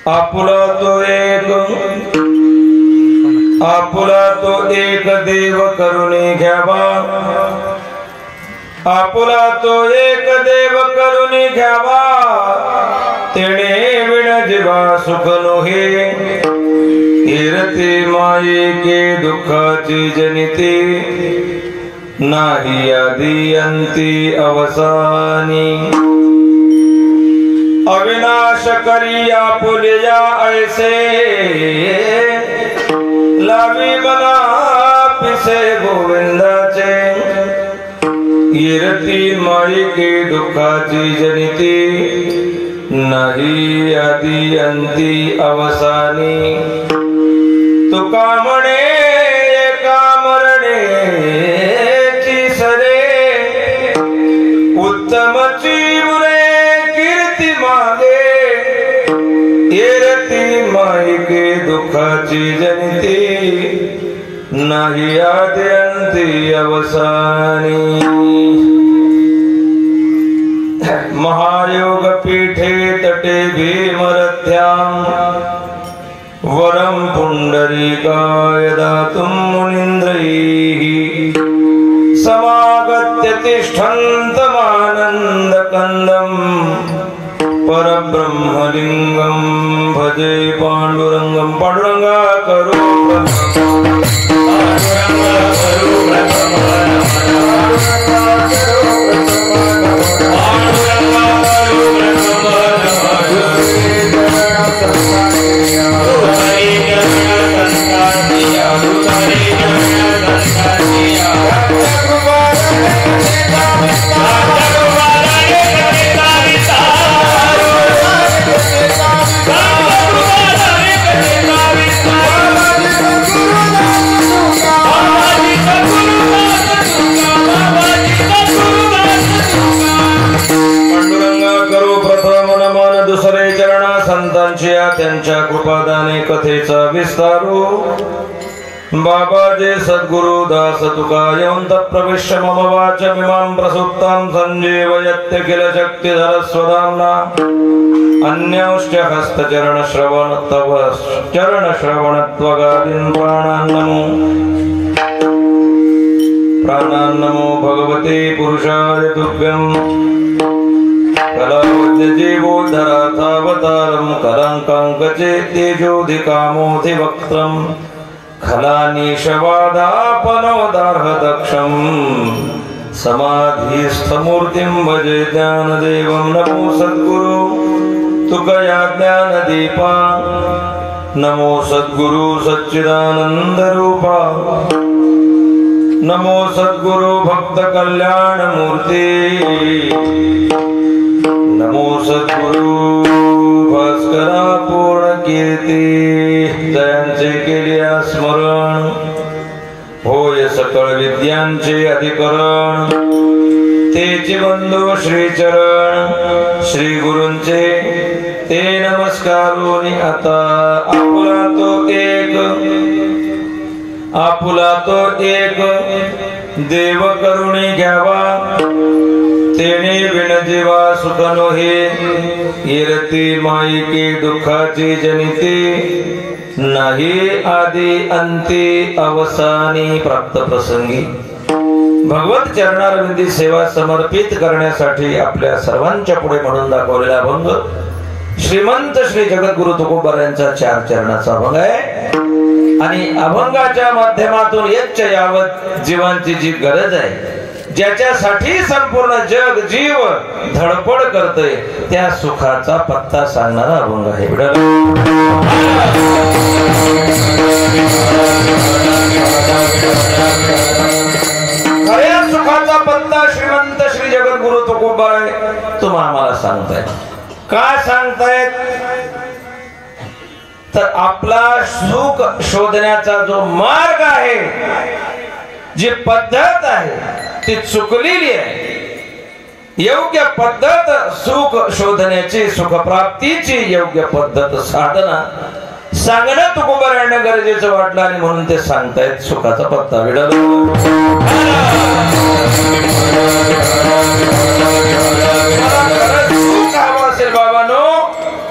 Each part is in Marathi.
आपुला तो एक देव करुणी घ्यावा, आपुला तो एक देव करुणी घ्यावा, तेणे विण जीवा सुख नोहे। कीर्ती मायेके दुःखाची जनिती, नाही आदी अंती अवसानी। अविनाश करी आपुलिया ऐसे, लावी मला पिसे गोविंदाचे। कीर्ती मायेके दुःखाची जनिती, नाही आदी अंती अवसानी। तुका म्हणे एका मरणेची सरे, उत्तमची मुरे कीर्ती मागे। कीर्ती मायेके दुःखाची जनिती, नाही आदी अंती अवसानी। महायोग पीठे तटे भीमरथ्यां, वरं पुंडरीकाय दातुं मुनीन्द्रैः। समागत्य तिष्ठन्तमानन्दकन्दं, परब्रह्मलिङ्गं भजे पाण्डुरङ्गं। पाण्डुरङ्गा करो त्यांच्या कृपादाने कथेचा विस्तारू। बाबाजे सद्गुरु दास तुका यौंत प्रविश्य मम वाचमिमां प्रसुप्तां संजीवयत्य किल शक्तिधर स्वधाम्ना। अन्यौश्च हस्तचरण श्रवण तव चरण श्रवण त्वगादीन् प्राणान् नमो भगवते पुरुषाय तुभ्यम्। कलावद्यजीवोद्धराथावतारं कलङ्काङ्कचे तेजोधिकामोधिवक्त्रं। खलानीशवादापनोदार्हदक्षं, समाधिस्थमूर्तिं भजे ज्ञानदेवं। नमो सद्गुरु तुकया ज्ञानदीपा, नमो सद्गुरु सच्चिदानन्दरूपा। नमो सद्गुरु भक्त कल्याण मूर्ति, नमो सद्गुरु भास्करा पूर्ण कीर्ती। जयांचे केल्या स्मरण, होय सकळ विद्यांचे अधिकरण। तेचे बंधू श्रीचरण, श्री गुरूंचे ते नमस्कारोनी आता। आपुला तो एक देव करुणी घ्यावा, तेणे विण जीवा सुख नोहे। कीर्ती मायेके दुःखाची जनिती, नाही आदी अंती अवसानी। प्राप्त प्रसंगी भगवत चरणारविंदी सेवा समर्पित करण्यासाठी आपल्या सर्वांच्या पुढे म्हणून दाखवलेला अभंग श्रीमंत श्री जगद्गुरु तुकोबार यांचा 4 चरणाचा अभंग आहे। आणि अभंगाच्या माध्यमातून यच्च यावत जीवांची जी गरज आहे, ज्याच्यासाठी संपूर्ण जग जीव धडपड करते, त्या सुखाचा पत्ता सांगणारा अभंग आहे। खऱ्या सुखाचा पत्ता श्रीमंत श्री जगद्गुरु तुकोबार तुम्हाला आम्हाला सांगतायत। काय सांगतायत तर आपला सुख शोधण्याचा जो मार्ग आहे, जी पद्धत आहे ती चुकलेली आहे। योग्य पद्धत सुख शोधण्याची, सुख प्राप्तीची योग्य पद्धत साधना सांगणं तुकोबार यांना गरजेचं वाटलं आणि म्हणून ते सांगतायत सुखाचा पत्ता। सुख हवं असेल बाबांनो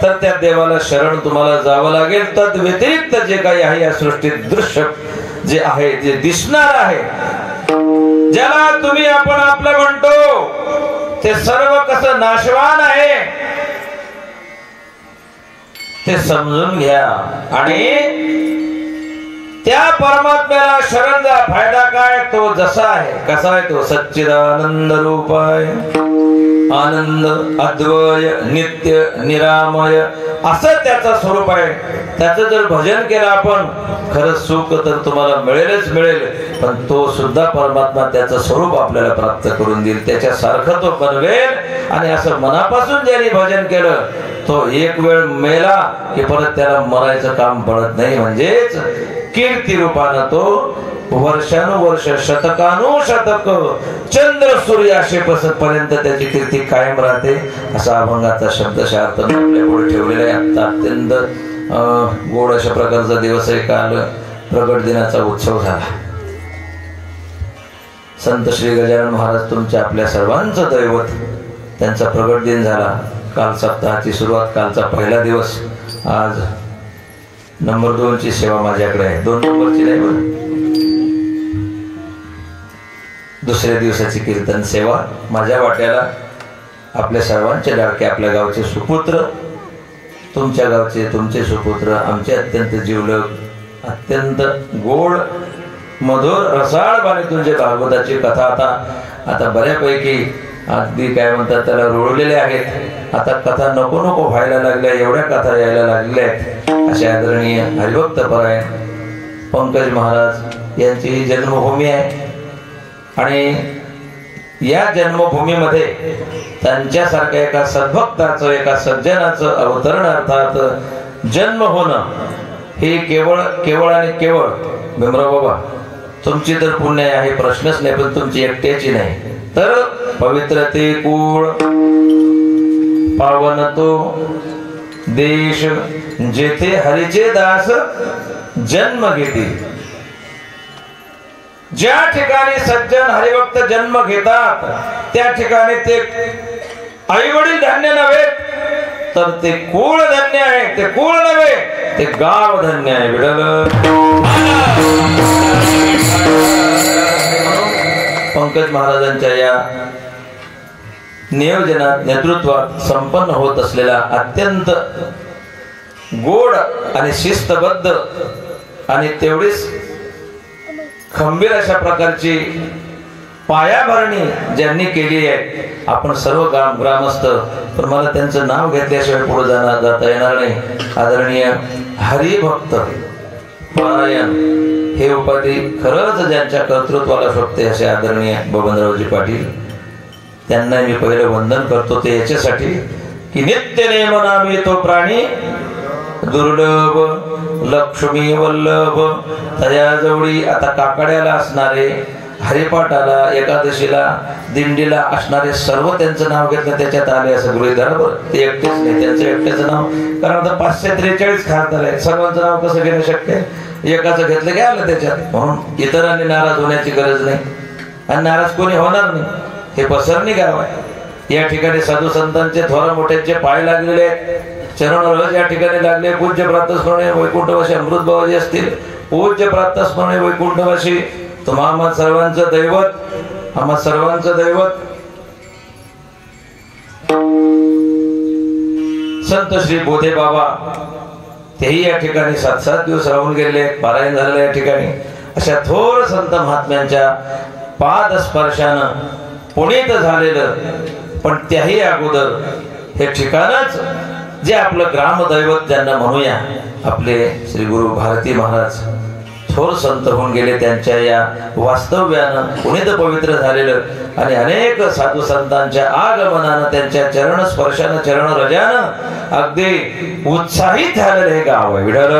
तर त्या देवाला शरण तुम्हाला जावं लागेल. तद व्यतिरिक्त जे काही आहे या सृष्टीत दृश्य जे आहे, जे दिसणार आहे, ज्याला तुम्ही आपण आपलं म्हणतो, ते सर्व कसं नाशवान आहे ते समजून घ्या आणि त्या परमात्म्याला शरण जा. फायदा काय? तो जसा आहे, कसा आहे तो? सच्चिदानंद रूप आहे, आनंद, अद्वय, नित्य, निरामय असं त्याचं स्वरूप आहे. त्याचं जर भजन केलं आपण, खरंच सुख तर तुम्हाला मिळेलच मिळेल, पण तो सुद्धा परमात्मा त्याचं स्वरूप आपल्याला प्राप्त करून देईल, त्याच्यासारखं तो बनवेल. आणि असं मनापासून ज्यांनी भजन केलं तो एक वेळ मेला की परत त्याला मरायचं काम पडत नाही. म्हणजेच कीर्ती रूपानं तो वर्षानुवर्ष, शतकानुशतक, चंद्र सूर्याशेपासून पर्यंत त्याची कीर्ती कायम राहते. असा अभंगाचा शब्दशः अर्थ आपल्या पुढे ठेवलेला आहे. आता अत्यंत गोड अशा प्रकारचा दिवस आहे. काल प्रगट दिनाचा उत्सव झाला. संत श्री गजानन महाराज तुमच्या आपल्या सर्वांचं दैवत, त्यांचा प्रगट दिन झाला. काल सप्ताहाची सुरुवात, कालचा पहिला दिवस. आज नंबर 2 ची सेवा माझ्याकडे आहे. 2 नंबरची नाही बरं, दुसऱ्या दिवसाची कीर्तन सेवा माझ्या वाट्याला. आपल्या सर्वांचे लाडके, आपल्या गावचे सुपुत्र, तुमच्या गावचे, तुमचे सुपुत्र, आमचे अत्यंत जिवलग, अत्यंत गोड, मधुर, रसाळ बाणीतून जे भागवताची कथा आता बऱ्यापैकी अगदी काय म्हणतात त्याला रुळलेले आहेत. आता कथा नको नको व्हायला लागल्या, एवढ्या कथा यायला लागलेल्या आहेत. असे आदरणीय हरिभक्त परायण पंकज महाराज यांची ही जन्मभूमी आहे आणि या जन्मभूमीमध्ये त्यांच्यासारख्या एका सद्भक्ताचं, एका सज्जनाचं अवतरण अर्थात जन्म होणं हे केवळ आणि केवळ भीमराव बाबा तुमची तर पुण्य आहे, प्रश्नच नाही, पण तुमची एकट्याची नाही. तर पवित्र ते कुळ, पावन तो देश, जेथे हरीचे दास जन्म घेतील. ज्या ठिकाणी सज्जन हरिभक्त जन्म घेतात त्या ठिकाणी ते आई वडील धन्य नव्हे, तर ते कुळ धन्य आहे. ते कुळ नव्हे, ते गाव धन्य आहे. विडल पंकज महाराजांच्या या नियोजनात, नेतृत्वात संपन्न होत असलेला अत्यंत गोड आणि शिस्तबद्ध आणि तेवढीच खंबीर अशा प्रकारची पायाभरणी ज्यांनी केली आहे, आपण सर्व ग्रामस्थ, पण मला त्यांचं नाव घेतल्याशिवाय पुढे जाता येणार नाही. आदरणीय हरिभक्त परायण हे उपाधी खरंच ज्यांच्या कर्तृत्वाला शोभते असे आदरणीय बबनरावजी पाटील, त्यांना मी पहिलं वंदन करतो. ते याच्यासाठी की नित्य नेम नामी तो प्राणी दुर्लभ, लक्ष्मी वल्लभ, तयाजवळी आता काकड्याला असणारे, हरिपाठाला, एकादशीला, दिंडीला असणारे सर्व त्यांचं नाव घेतलं त्याच्यात आले असं गृहीत धरा. बरं, ते एकटेच नाही, त्यांचं एकट्याचं नाव, कारण आता 543 खासदार आहे, सर्वांचं नाव कसं घेणं शक्य आहे? एकाचं घेतलं की आलं त्याच्यात. म्हणून इतरांनी नाराज होण्याची गरज नाही आणि नाराज कोणी होणार नाही. हे पसरणी गाव आहे. या ठिकाणी साधू संतांचे, थोरा मोठ्यांचे पाय लागलेले आहेत, चरण रज या ठिकाणी लागले. पूज्य प्रातस्मरणे वैकुंठवासी अमृत बाबाजी असतील, पूज्य प्रातस्मरणे वैकुंठवासी तुम्हा आम्हा सर्वांचं दैवत, आम्हा सर्वांचं दैवत संत श्री बोधे बाबा, तेही या ठिकाणी 7-7 दिवस राहून गेले, पारायण झालेलं या ठिकाणी. अशा थोर संत महात्म्यांच्या पादस्पर्शानं पुनीत झालेलं, पण त्याही अगोदर हे ठिकाणच जे आपलं ग्रामदैवत ज्यांना म्हणूया, आपले श्री गुरु भारती महाराज थोर संत होऊन गेले. त्यांच्या या वास्तव्यानं पुनीत पवित्र झालेलं आणि अनेक साधू संतांच्या आगमनानं, त्यांच्या चरण स्पर्शानं, चरण रजानं अगदी उत्साहित झालेलं हे गाव आहे. विठ्ठल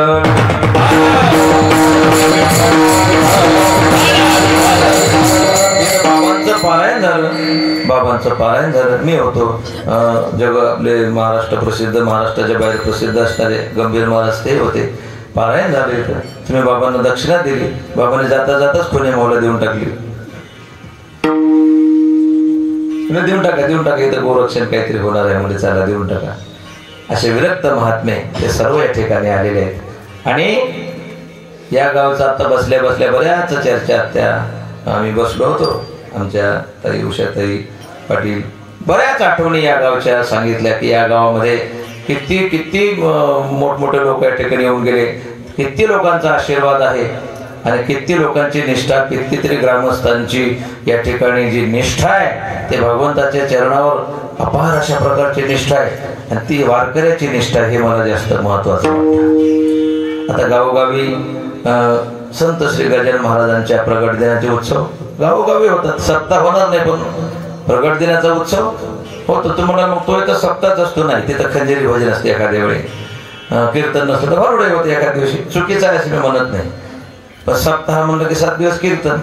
बाबांचं पारायण झालं, बाबांचं पारायण झालं. मी होतो आपले महाराष्ट्र प्रसिद्ध, महाराष्ट्राच्या बाहेर प्रसिद्ध असणारे गंभीर महाराज ते होते. पारायण झाले, तुम्ही बाबांना दक्षिणा दिली. बाबांनी जाता जाताच कोणी मोला देऊन टाकली. देऊन टाका, इथं गोरक्षण काहीतरी होणार आहे म्हणजे चला देऊन टाका. असे विरक्त महात्मे ते सर्व या ठिकाणी आलेले आहेत। आणि या गावचा आता बसल्या बसल्या बऱ्याच चर्चा त्या आम्ही बसलो होतो, आमच्या ताई उषाताई पाटील बऱ्याच आठवणी या गावच्या सांगितल्या की या गावामध्ये किती किती मोठमोठे लोक या ठिकाणी येऊन गेले, किती लोकांचा आशीर्वाद आहे आणि किती लोकांची निष्ठा, कितीतरी ग्रामस्थांची या ठिकाणी जी निष्ठा आहे ते भगवंताच्या चरणावर अपार अशा प्रकारची निष्ठा आहे आणि ती वारकऱ्याची निष्ठा हे मला जास्त महत्त्वाचं वाटतं। आता गावोगावी संत श्री गजानन महाराजांच्या प्रगट दिनाचे उत्सव गावोगावी होतात। सप्ताह होणार नाही पण प्रगट दिनाचा उत्सव होतो। तुम्हाला मग तो इथं सप्ताहच असतो नाही, तिथं खंजेरी भजन असते एखाद्या वेळी, कीर्तन नसतं तर भरवडे होते एखाद्या दिवशी, चुकीचं आहे असं मी म्हणत नाही, पण सप्ताह म्हणलं की 7 दिवस कीर्तन।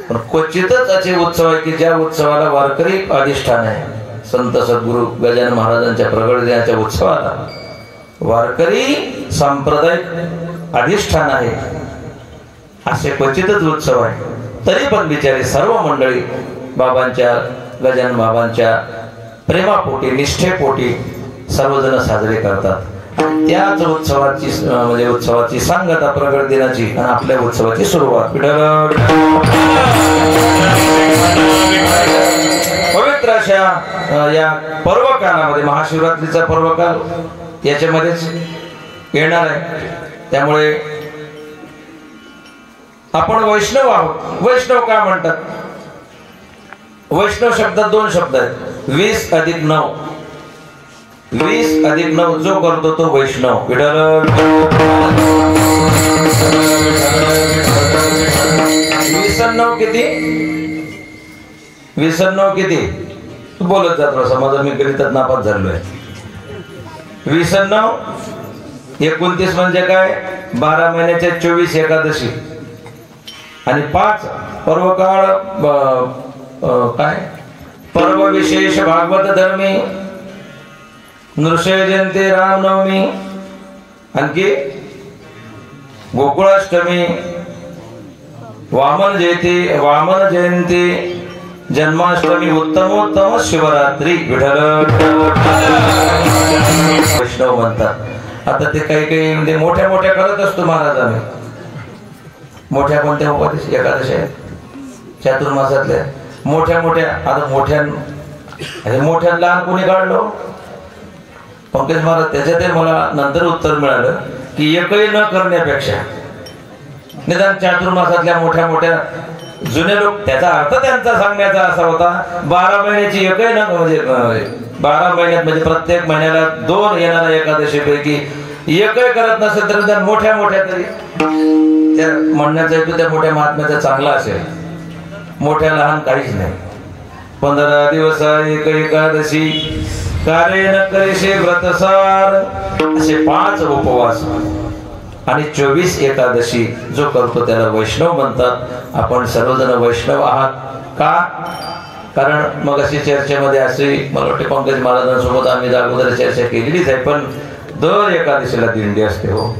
पण क्वचितच असे उत्सव आहे की ज्या उत्सवाला वारकरी अधिष्ठान आहे। संत सद्गुरू गजानन महाराजांच्या प्रगट दिनाच्या उत्सवाला वारकरी सांप्रदायिक अधिष्ठान आहे, असे क्वचितच उत्सव आहे। तरी पण बिचारे सर्व मंडळी बाबांच्या गजानन बाबांच्या प्रेमापोटी निष्ठेपोटी सर्वजण साजरे करतात। त्याच उत्सवाची म्हणजे उत्सवाची सांगता प्रगट दिनाची आणि आपल्या उत्सवाची सुरुवात पवित्र अशा या पर्वकालामध्ये महाशिवरात्रीचा पर्वकाल याच्यामध्येच येणार आहे। त्यामुळे आपण वैष्णव आहोत। वैष्णव काय म्हणतात? वैष्णव शब्दात 2 शब्द आहेत, 20 अधिक 9। 20 अधिक 9 जो करतो तो वैष्णव। 29 किती? 29 किती? तू बोलत जात राहा, समजा मी गणितात नापास झालोय। 29 29 म्हणजे काय? 12 महिन्याच्या 24 एकादशी आणि 5 पर्वकाळ काय पर्व विशेष भागवत धर्मी नृसिंह जयंती रामनवमी आणखी गोकुळाष्टमी वामन जयंती जन्माष्टमी उत्तमोत्तम शिवरात्री विठ्ठल वैष्णव म्हणतात। आता ते काही म्हणजे मोठ्या मोठ्या करत असतो महाराज आम्ही। मोठ्या कोणत्या उपादेश एकादशी आहेत चातुर्मासातल्या मोठ्या मोठ्या। आता मोठ्या लहान कोणी काढलो? पंकज महाराज त्याच्यात मला नंतर उत्तर मिळालं की एकही न करण्यापेक्षा निदान चातुर्मासातल्या मोठ्या मोठ्या जुने लोक, त्याचा अर्थ त्यांचा सांगण्याचा असा होता 12 महिन्याची एकही न म्हणजे 12 महिन्यात म्हणजे प्रत्येक महिन्याला 2 येणाऱ्या एकादशी पैकी एकही करत नसेल तर त्या मोठ्या मोठ्या तरी त्या म्हणण्याचा हेतू त्या मोठ्या महात्म्याचा चांगला असेल। मोठ्या लहान काहीच नाही। 15 दिवस एक एकादशी कार्य न करेशे व्रतसार असे 5 उपवास आणि 24 एकादशी जो करतो त्याला वैष्णव म्हणतात। आपण सर्वजण वैष्णव आहात का? कारण मग अशी चर्चेमध्ये अशी मला वाटते पंकज महाराजांसोबत आम्ही अगोदर चर्चा केलेलीच आहे, पण दर एकादशीला दिंडी असते हो।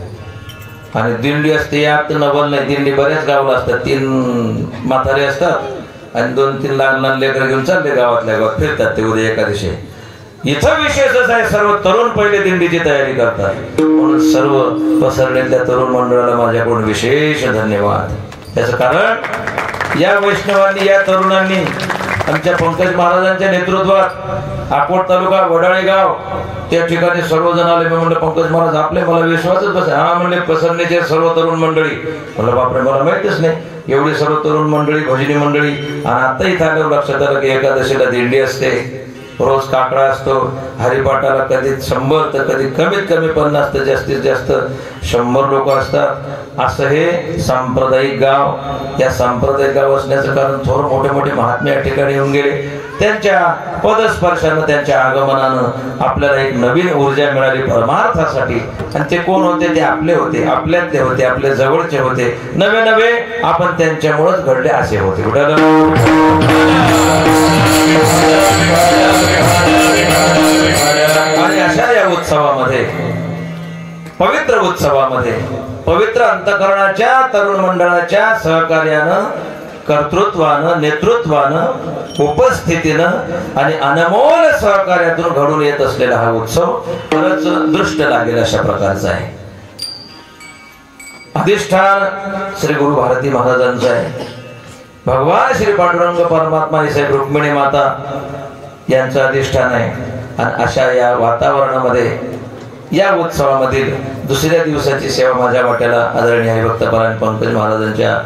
आणि दिंडी असते यात नवल नाही, दिंडी बऱ्याच गावाला असतात। 3 म्हातारे असतात आणि 2-3 लहान लहान लेकर घेऊन चालले गावातल्या गावात फिरतात ते उद्या एकादशी। इथं विशेषच आहे, सर्व तरुण पहिले दिंडीची तयारी करतात। म्हणून सर्व पसरलेल्या तरुण मंडळाला माझ्याकडून विशेष धन्यवाद। त्याचं कारण या वैष्णवांनी या तरुणांनी आमच्या पंकज महाराजांच्या नेतृत्वात अकोट तालुका वडाळे गाव त्या ठिकाणी सर्वजण आले। मी म्हणलं पंकज महाराज आपले, मला विश्वासच बस। हा म्हणले पसरणीचे सर्व तरुण मंडळी। म्हणलं बापरे मला माहितच नाही एवढी सर्व तरुण मंडळी भजनी मंडळी। आणि आता इथं आल्यावर लक्षात आलं की एकादशीला दिंडी असते, रोज काकडा असतो, हरिपाठाला कधी 100 तर कधी कमीत कमी 50 तर जास्तीत जास्त 100 लोक असतात। असं हे सांप्रदायिक गाव। या सांप्रदायिक गाव असण्याचं कारण थोर मोठे मोठे महात्मे या ठिकाणी येऊन गेले। त्यांच्या पदस्पर्शानं त्यांच्या आगमनानं आपल्याला एक नवीन ऊर्जा मिळाली परमार्थासाठी। आणि ते कोण होते? ते आपले होते, आपल्यातले होते, आपल्या जवळचे होते, नवे नवे आपण त्यांच्यामुळेच घडले असे होते। आणि अशा या उत्सवामध्ये पवित्र उत्सवामध्ये पवित्र अंतःकरणाच्या तरुण मंडळाच्या सहकार्यानं कर्तृत्वानं, नेतृत्वानं, उपस्थितीनं आणि अनमोल सहकार्यातून घडून येत असलेला हा उत्सव खरंच दृष्ट लागेल अशा प्रकारचा आहे. अधिष्ठान श्री गुरु भारती महाराजांचं आहे. भगवान श्री पांडुरंग परमात्मा साहेब रुक्मिणी माता यांचं अधिष्ठान आहे. आणि अशा या वातावरणामध्ये या उत्सवामधील दुसऱ्या दिवसाची सेवा माझ्या वाट्याला आदरणीय हरिभक्तपरायण पंकज महाराजांच्या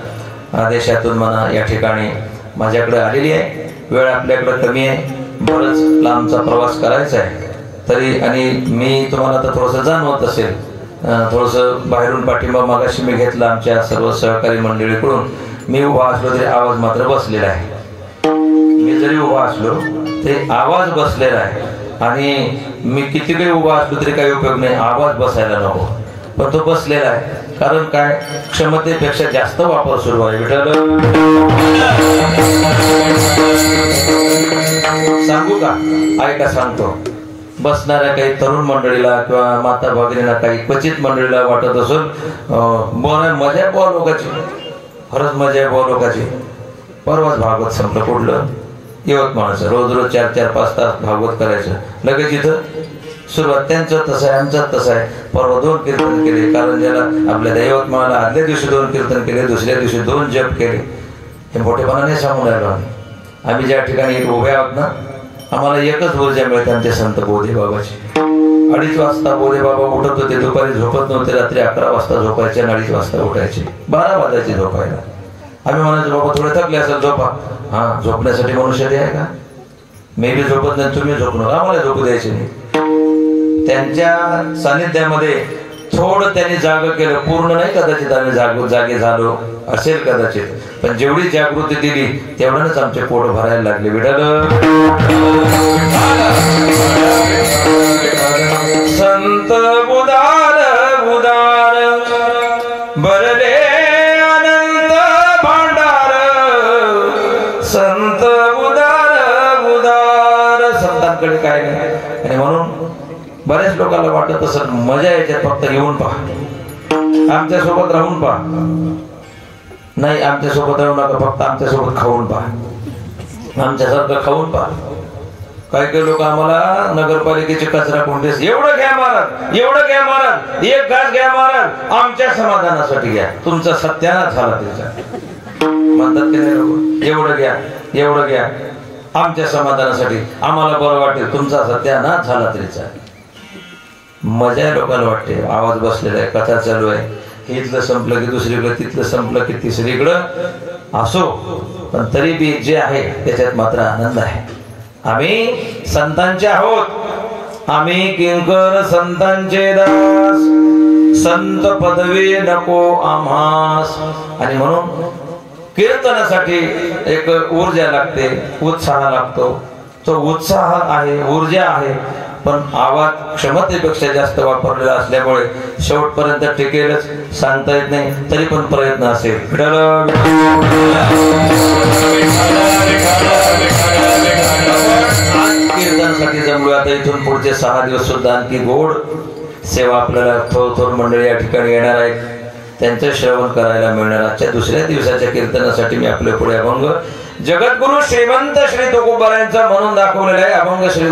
आदेशातून मला या ठिकाणी माझ्याकडे आलेली आहे. वेळ आपल्याकडे कमी आहे, बरंच लांबचा प्रवास करायचा आहे तरी, आणि मी तुम्हाला तर थोडंसं जाणवत असेल, थोडंसं बाहेरून पाठिंबा मागाशी मी घेतला आमच्या सर्व सहकारी मंडळीकडून. मी उभा असलो तरी आवाज मात्र बसलेला आहे. मी जरी उभा असलो तरी आवाज बसलेला आहे. आणि मी किती काही उभा असलो तरी काही उपयोग नाही, आवाज बसायला नको, पण तो बसलेला आहे. कारण काय, क्षमतेपेक्षा जास्त वापर सुरू आहे. विठ्ठल सांगू का? ऐका, सांगतो. बसणाऱ्या काही तरुण मंडळीला किंवा माता भगिनीला, काही क्वचित मंडळीला वाटत असून मजा आहे बुवा लोकांची, खरंच मजा आहे बुवा लोकांची. परवाच भागवत संपलं, कुठलं यवतमाळचं. रोज रोज 4-4, 5 तास भागवत करायचं, लगेच इथं सुरुवात. त्यांचं तसं आहे, आमचं तसं आहे. परवा 2 कीर्तन केले, कारण ज्याला आपल्या यवतमाळला आदल्या दिवशी 2 कीर्तन केले, दुसऱ्या दिवशी 2 जप केले. हे मोठेपणाने सांगून राहिलो आम्ही ज्या ठिकाणी उभे आहोत ना, आम्हाला एकच ऊर्जा मिळते आमच्या संत बोधे बाबाची. 2:30 वाजता बोधे बाबा उठत होते, दुपारी झोपत नव्हते, रात्री 11 वाजता झोपायचे, 2:30 वाजता उठायचे, 12 वाजायचे झोपायला. आम्ही म्हणायचो बाबा थोडे थकले असेल झोपा. हा, झोपण्यासाठी मनुष्य आहे का? मी बी झोपत नाही, तुम्ही झोपू नका, आम्हाला झोपू द्यायचे नाही. त्यांच्या सानिध्यामध्ये थोडं त्यांनी जाग केलं, पूर्ण नाही कदाचित आम्ही जागे झालो असेल कदाचित, पण जेवढी जागृती दिली तेवढ्यानंच आमचे पोट भरायला लागले. विठ्ठल संत उदार उदार भरले अनंत भांडार, संत उदार उदार. संतांकडे काय नाही. आणि म्हणून बऱ्याच लोकांना वाटत असं मजा याच्यात फक्त येऊन पहा, आमच्या सोबत राहून पहा. नाही, आमच्या सोबत राहू नका, फक्त आमच्या सोबत खाऊन पहा, आमच्यासारखं खाऊन पहा. काही काही लोक आम्हाला नगरपालिकेचे कचरा कोंडेस एवढं घ्या महाराज, एवढं घ्या महाराज, 1 घास घ्या महाराज, आमच्या समाधानासाठी घ्या, तुमचा सत्यानाश झाला त्याचा म्हणतात की नाही लोक. एवढं घ्या, एवढं घ्या, आमच्या समाधानासाठी, आम्हाला बरं वाटेल, तुमचा सत्यानाश झाला तरीचा. मजा आहे लोकांना वाटते. आवाज बसलेला आहे, कथा चालू आहे, इथलं संपलं की दुसरीकडं, तिथलं संपलं की तिसरीकडं असो, पण तरी बी जे आहे त्याच्यात मात्र आनंद आहे. आम्ही संतांचे आहोत, आम्ही किंकर संतांचे दास, संत पदवी नको आम्हास. आणि म्हणून कीर्तनासाठी एक ऊर्जा लागते, उत्साह लागतो. तो उत्साह आहे, ऊर्जा आहे, पण आवाज क्षमतेपेक्षा जास्त वापरलेला असल्यामुळे शेवटपर्यंत टिकेलच सांगता येत नाही, तरी पण प्रयत्न असेल. कीर्तनासाठी जमलो. आता इथून पुढचे 6 दिवस सुद्धा आणखी गोड सेवा आपल्याला थोर मंडळी या ठिकाणी येणार आहेत, त्यांचं श्रवण करायला मिळणार. आजच्या दुसऱ्या दिवसाच्या कीर्तनासाठी मी आपल्या पुढे अभंग जगद्गुरु श्रीमंत श्री तुकोबारायांचा म्हणून दाखवलेला आहे. अभंग श्री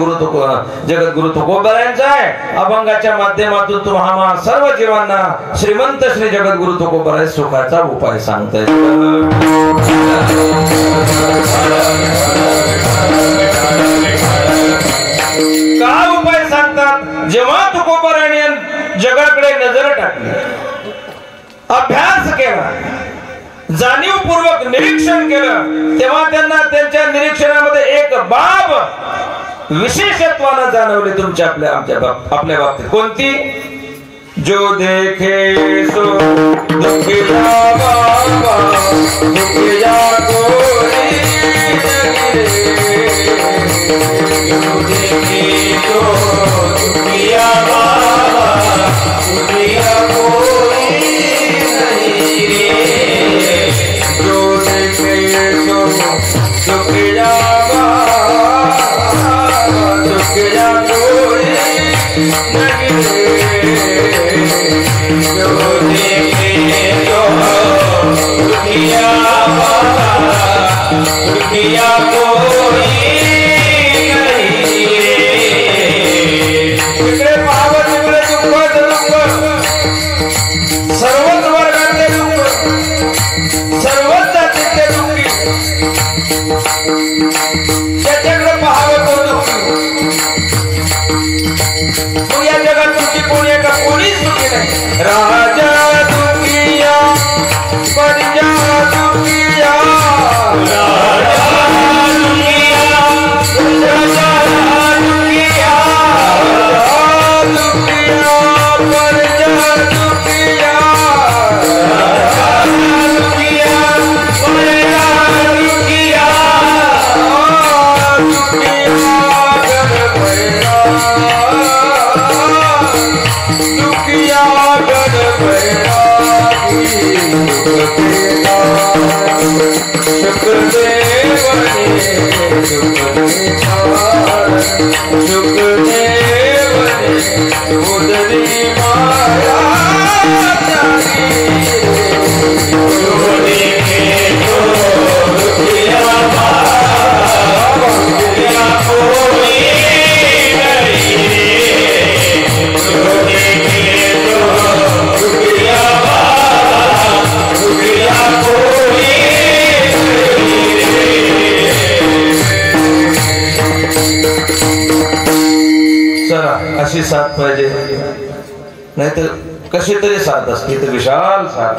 जगद्गुरु तुकोबारायांचा आहे. अभंगाच्या माध्यमातून तुम्हा सर्व जीवांना श्रीमंत श्री जगद्गुरु तुकोबाराय सुखाचा उपाय सांगताय. काय उपाय सांगतात? जेव्हा तुकोबारायांनी जगाकडे नजर टाकली, अभ्यास केला, जाणीवपूर्वक निरीक्षण केलं, तेव्हा त्यांना त्यांच्या निरीक्षणामध्ये एक बाब विशेषत्वाने जाणवली तुमच्या आपल्या बाबतीत. कोणती? जो देखे सो दुखिया बाबा, दुखिया कोई जो देखे सो दुखिया बाबा, दुखिया कोई नहीं रे, जो देखे सो दुखिया बाबा, दुखिया कोई नहीं रे, जो देखे सो दुखिया बाबा दुखिया कोई तिकडे पाहावं तिकडे दुःख सर्वच वर्गातले दुःख सर्वच जातीतले दुःखी त्याच्याकडे पाहावं तो दुःखी मग या जगात दुःखी कोणी आहे का कोणीच दुःखी नाही राजा दुखिया प्रजा दुखिया राजा दुखिया प्रजा दुखिया दुखिया प्रजा दुखिया राजा दुखिया प्रजा दुखिया दुखिया गण बैरागी शुक्रदेव उदरी माया चला अशी साथ पाहिजे नाहीतर कशी तरी साथ असते तर विशाल साथ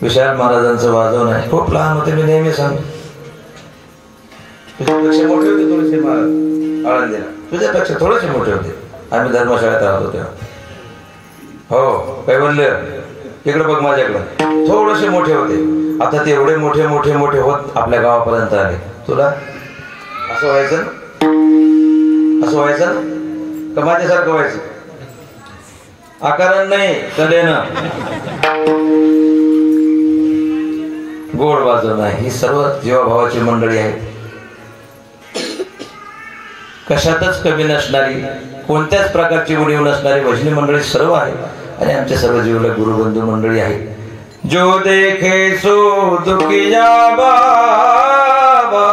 विशाल महाराजांचं वाजवण आहे खूप लहान होते मी नेहमी सांगतो तुझ्यापेक्षा मोठे होते थोडेसे महाराज आळंदीला तुझ्यापेक्षा थोडेसे मोठे होते आम्ही धर्मशाळेत राहतो तेव्हा हो कैवल्य इकडे बघ माझ्याकडे थोडेसे मोठे होते आता ते एवढे मोठे मोठे मोठे होत आपल्या गावापर्यंत आले तुला असं व्हायचं असं व्हायचं का माझ्यासारखं व्हायचं आकारण नाही कलेनं गोड वाजवणं ही सर्व जीवाभावाची मंडळी आहे कशातच कमी नसणारी कोणत्याच प्रकारची उणीव नसणारी भजनी मंडळी सर्व आहे आणि आमच्या सर्व जीवलग गुरुबंधू मंडळी आहे जो देखे सो दुखिया बाबा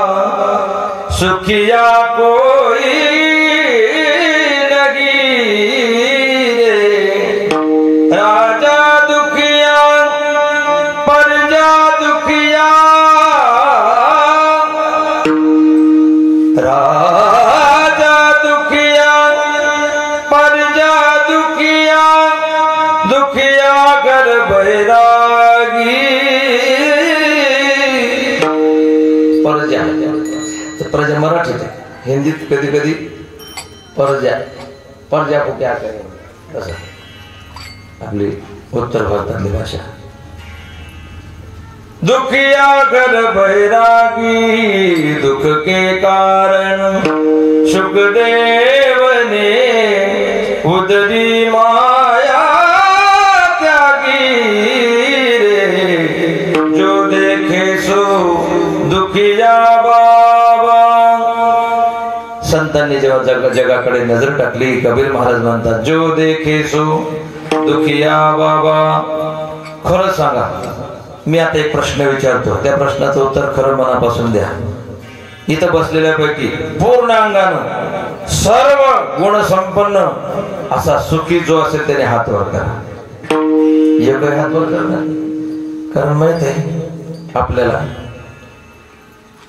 सुखिया कोई राजा दुखिया प्रजा दुखिया राजा दुखिया प्रजा दुखिया दुखिया घर बैरागी प्रजा प्रजा मराठीत हिंदीत कधी कधी प्रजा प्रजा को क्या करेंगे असं आपली उत्तर भारतातली भाषा दुखिया घर बैरागी दुख के कारण सुखदेव ने उदरी माया त्यागी रे जो देखे सो दुखिया बाबा संतांनी जेव्हा जगाकडे नजर टाकली कबीर महाराज म्हणतात जो देखे सो दुखिया बाबा खरं सांगा मी आता एक प्रश्न विचारतो त्या प्रश्नाचं उत्तर खरं मनापासून द्या इथं बसलेल्यापैकी पूर्ण अंगानं सर्व गुणसंपन्न असा सुखी जो असेल त्याने हात वर करा एवढे हात वर करणार कारण माहित आहे आपल्याला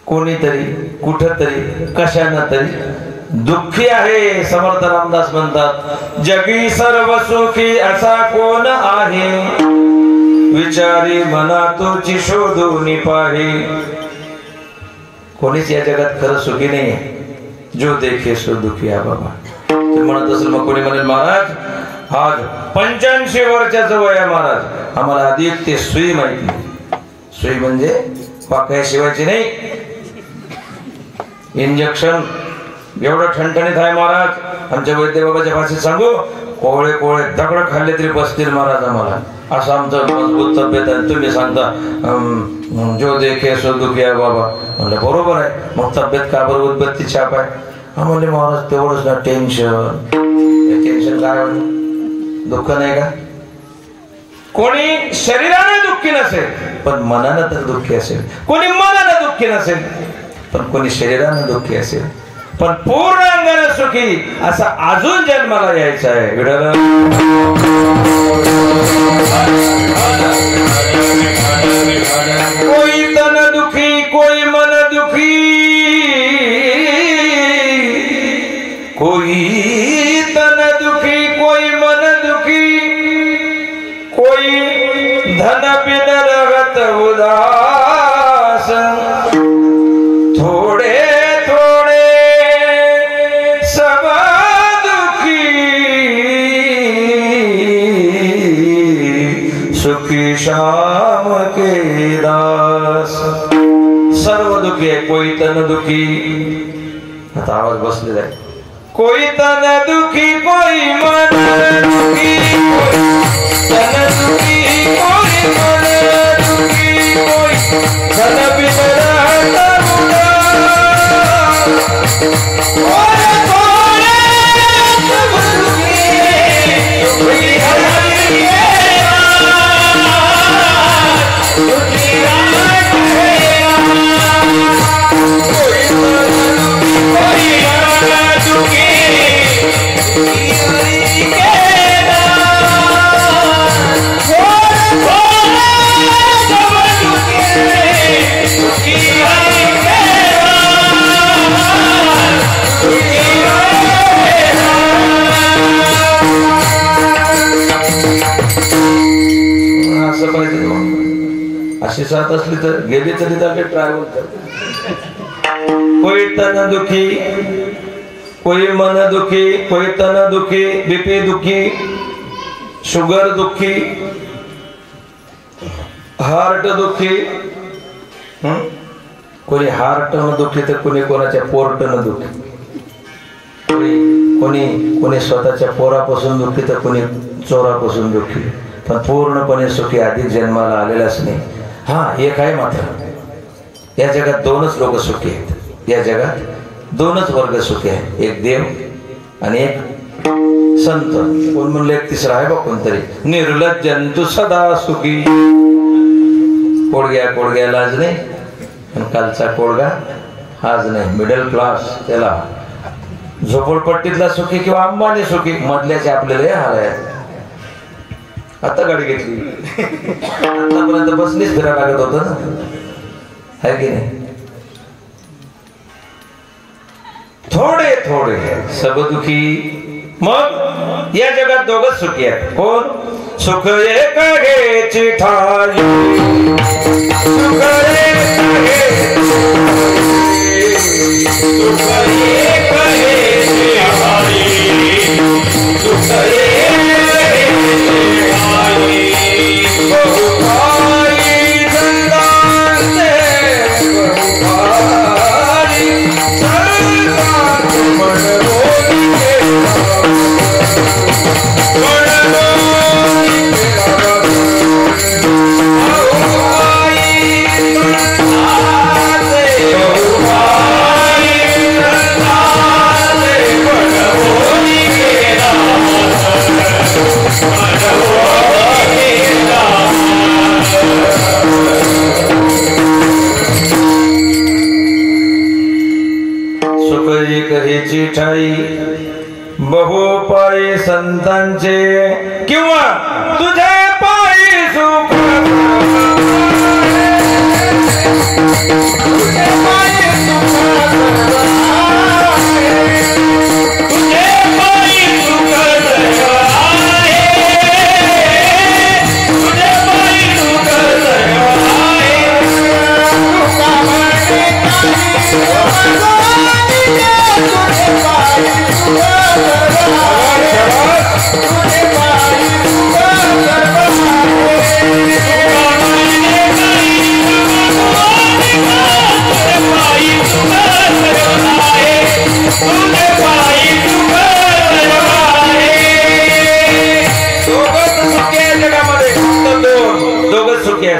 कोणीतरी कुठंतरी कशानं तरी दुःखी आहे समर्थ रामदास म्हणतात जगी सर्व सुखी असा कोण आहे विचारी मना तुझी शोधून पाहे कोणीच या जगात खरं सुखी नाही जो देखे सो दुखी आहे बाबा ते म्हणत असेल मग कोणी म्हणेल महाराज आज 85 वर्षाचं वय आहे महाराज आम्हाला अधिक ते सुई माहिती सुई म्हणजे पाकळ्या शिवायची नाही इंजेक्शन एवढं ठणठणीत आहे महाराज आमच्या वैद्य बाबाच्या भाषेत सांगू कोवळे कोवळे दगड खाल्ले तरी बसतील महाराज आम्हाला असं आमचं मजबूत तब्येत आहे तुम्ही सांगता जो देखे सो दुखी आहे बाबा म्हणलं बरोबर आहे मग तब्येत का बरोबर उदबत्ती छाप आहे म्हणले महाराज तेवढंच ना टेन्शन टेन्शन काय दुःख नाही का कोणी शरीराने दुःखी नसेल पण मनानं तर दुःखी असेल, कोणी मनानं दुःखी नसेल पण कोणी शरीरानं दुःखी असेल, पण पूर्ण अंगाने सुखी असा अजून जन्माला यायचा आहे. विठ्ठल कोई तन दुखी कोई मन दुखी, कोई तन दुखी कोई मन दुखी, कोई धन बिन रगत उदास, थोड़े थोड़े सब दुखी, सुखी शाम के दास. सर्व दुखी आहे. कोई तन दुखी, आता आवाज बसलेला आहे. कोई तन दुखी कोई मन दुखी, तन दुखी कोई मन दुखी, कोई धन बिन रहत उदास, थोड़े थोड़े सब दुखी, सुखी हरि के दास, सुखी राम के दास. कोई तन दुखी कोई मन दुखी, सुखी हरि के दास, थोड़े थोड़े सब दुखी, सुखी हरि के दास, सुखी राम के दास. असं पाहिजे मग. अशी साथ असली तर गेली तरी तर ट्रॅव्हल करते. कोई तन दुखी कोई मन दुखी, कोई तन दुखी, बीपी दुखी, शुगर दुखी, हार्ट दुखी. कोणी हार्ट न दुखी तर कोणी कोणाच्या पोर्ट न दुखी, कोणी कोणी स्वतःच्या पोरापासून दुखी तर कोणी चोरापासून दुखी, पण पूर्णपणे सुखी अधिक जन्माला आलेलाच नाही. हा एक आहे मात्र, या जगात दोनच लोक सुखी आहेत. या जगात दोनच वर्ग सुखी आहेत, एक देव आणि एक संत. कोण म्हणलं एक तिसरा आहे बा कोणतरी. निर्लज्ज जंतु सदा सुखी. कोडग्या लाज नाही आणि कालचा कोडगा आज नाही. मिडल क्लास त्याला झोपडपट्टीतला सुखी किंवा अंबानी सुखी, मधल्याचे आपल्याला हाल आहे. आता गाडी घेतली, आतापर्यंत बसनीच फिरायला लागत होत ना, है की नाही. थोडे थोडे सब दुखी. मग या जगात दोघच सुखी आहेत. कोण? सुख एक घ्यायची ठाई, सुख एक घ्यायची, सुख एक घ्यायची ठाई, सुख एक घ्यायची ठाई. बहुभाई जंदांचे बहुभाई सरकार मनोरी कधीची ठाई बहुपायी संतांचे किंवा तुझे पायी सुख, तुझे पायी सुख, तुझे पायी सुख आहे, तुझे पायी सुख आहे.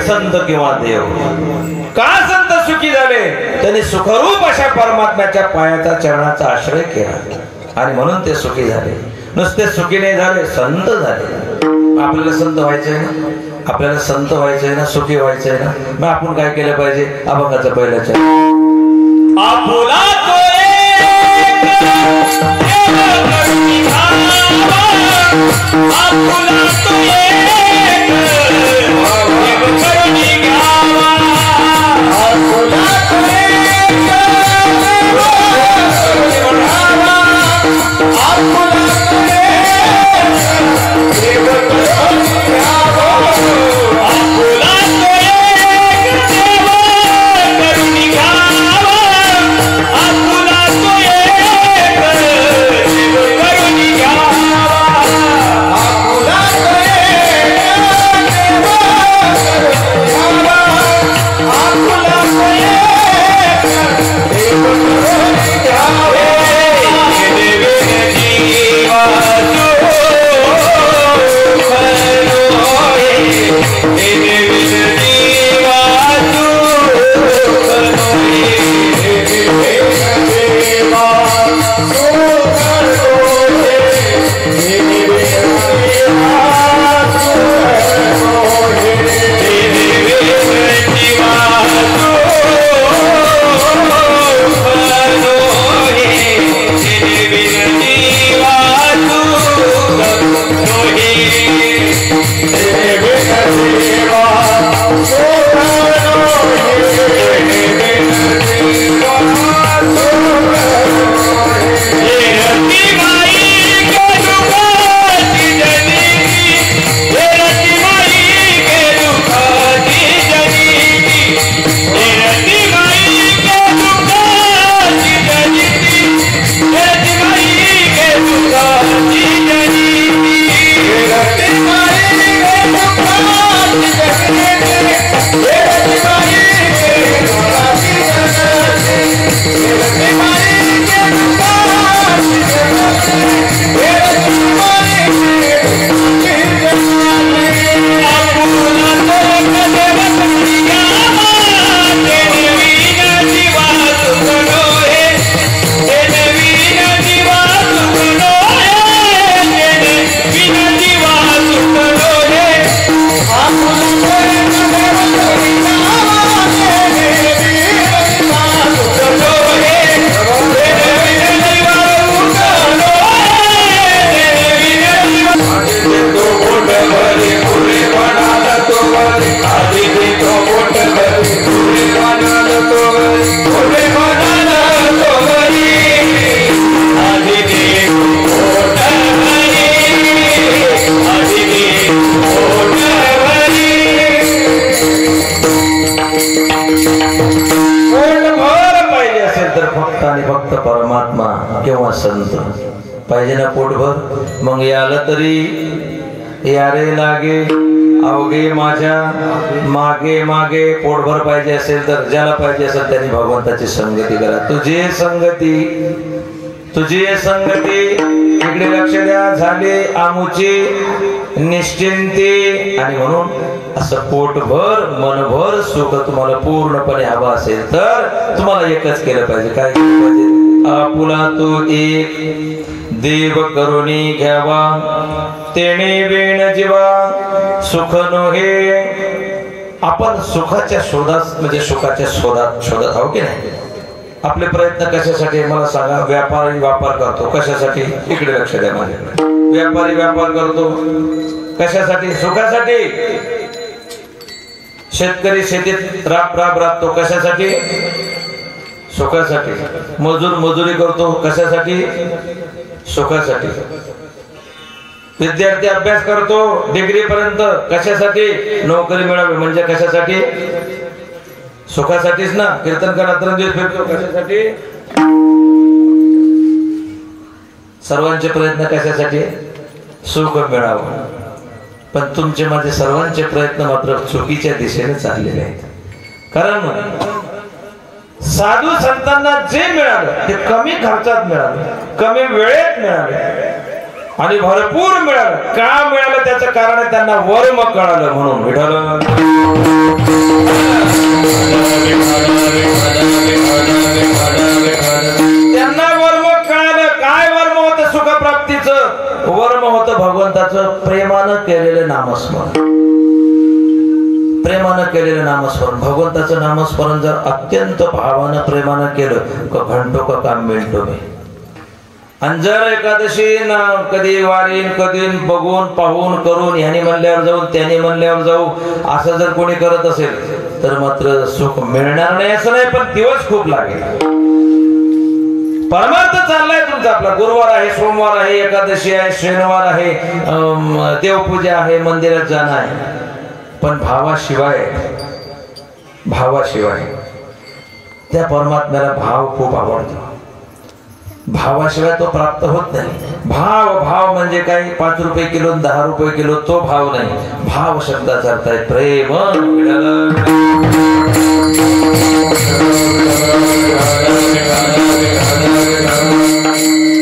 संत किंवा देव. का संत सुखी झाले? त्यांनी सुखरूप अशा परमात्म्याच्या पायाचा चरणाचा आश्रय केला आणि म्हणून ते सुखी झाले. नुसते सुखी नाही झाले, संत झाले. आपल्याला संत व्हायचंय ना, आपल्याला संत व्हायचंय ना, सुखी व्हायचंय ना, मग आपण काय केलं पाहिजे? अभंगाचा पहिलाच आपुला संत पाहिजे ना पोटभर, मग याला तरी यारे लागे अवघे माझ्या मागे मागे पोटभर पाहिजे असेल तर ज्याला पाहिजे असेल त्यांनी भगवंताची संगती करा. तुझी संगती इकडे लक्ष द्या, झाले आमुची निश्चिंती. आणि म्हणून असं पोटभर मनभर सुख तुम्हाला पूर्णपणे हवं असेल तर तुम्हाला एकच केलं पाहिजे. काय केलं पाहिजे? आपुला तो एक देव करुणी घ्यावा, तेणे वेण जीवा सुख नोहे. आपण सुखाच्या शोधात म्हणजे सुखाच्या शोधात आहो की नाही? आपले प्रयत्न कशासाठी मला सांगा? व्यापारी व्यापार करतो कशासाठी? इकडे लक्ष द्या माझ्याकडे. व्यापारी व्यापार करतो कशासाठी? सुखासाठी. शेतकरी शेतीत राबतो कशासाठी? सुखासाठी. मजूर मजुरी करतो कशासाठी? सुखासाठी. विद्यार्थी अभ्यास करतो डिग्री पर्यंत कशासाठी? नोकरी मिळावी. म्हणजे कशासाठी? सुखासाठीच ना. कीर्तन करत फिरतो कशासाठी? सर्वांचे प्रयत्न कशासाठी? सुख मिळावं. पण तुमचे माझे सर्वांचे प्रयत्न मात्र चुकीच्या दिशेने चाललेले आहेत. कारण साधू संतांना जे मिळालं ते कमी खर्चात मिळालं, कमी वेळेत मिळालं आणि भरपूर मिळालं. का मिळालं त्याचं कारण त्यांना वर्म कळालं. म्हणून विठ्ठल त्यांना वर्म कळालं. काय वर्म होतं सुखप्राप्तीचं? वर्म होतं भगवंताचं प्रेमानं केलेलं नामस्मरण, प्रेमानं केलेलं नामस्मरण. भगवंताचं नामस्मरण जर अत्यंत भावानं प्रेमानं केलं का घंटो का काम मिळतो मी. आणि जर एकादशी ना कधी वारीन कधी बघून पाहून करून ह्यानी म्हणल्यावर जाऊ त्याने म्हणल्यावर जाऊ असं जर कोणी करत असेल तर मात्र सुख मिळणार नाही असं नाही, पण दिवस खूप लागेल. परमार्थ चाललाय तुमचा. आपला गुरुवार आहे, सोमवार आहे, एकादशी आहे, शनिवार आहे, देवपूजा आहे, मंदिरात जाणं आहे, पण भावाशिवाय त्या परमात्म्याला भाव खूप आवडतो. भावाशिवाय तो प्राप्त होत नाही. भाव म्हणजे काय 5 रुपये किलो 10 रुपये किलो तो भाव नाही. भाव शब्दाचा अर्थ आहे प्रेम.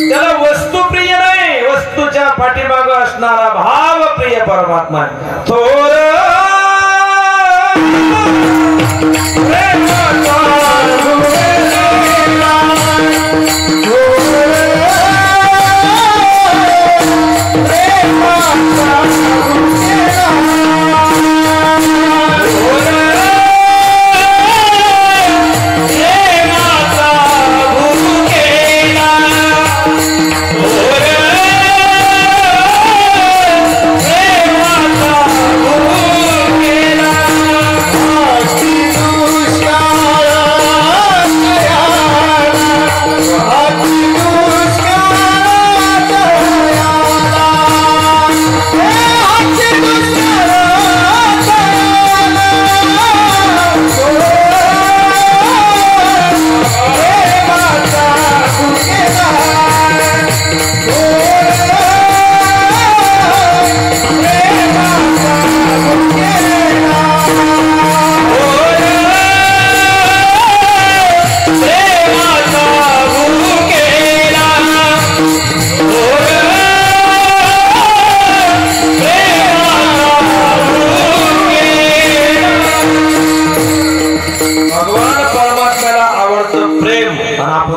त्याला वस्तू प्रिय नाही, वस्तूच्या पाठीमागे असणारा भाव प्रिय परमात्मा. थोर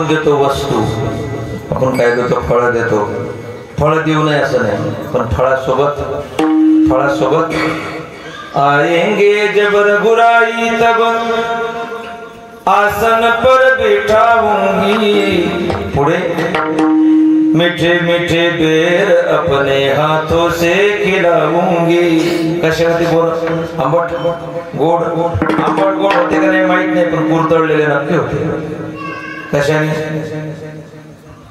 देतो वस्तू. आपण काय देतो? फळ देतो. फळ देऊ नये असं नाही, पण फळासोबत आएंगे जब रघुराई तब आसन पर बिठाऊंगी. पुढे मीठे मीठे बेर अपने हाथों से खिलाऊंगी. कशावरती बोल? आंबट गोड. आंबट गोड होते का नाही माहित नाही, पण कुरतळलेले नक्की होते. कशाने?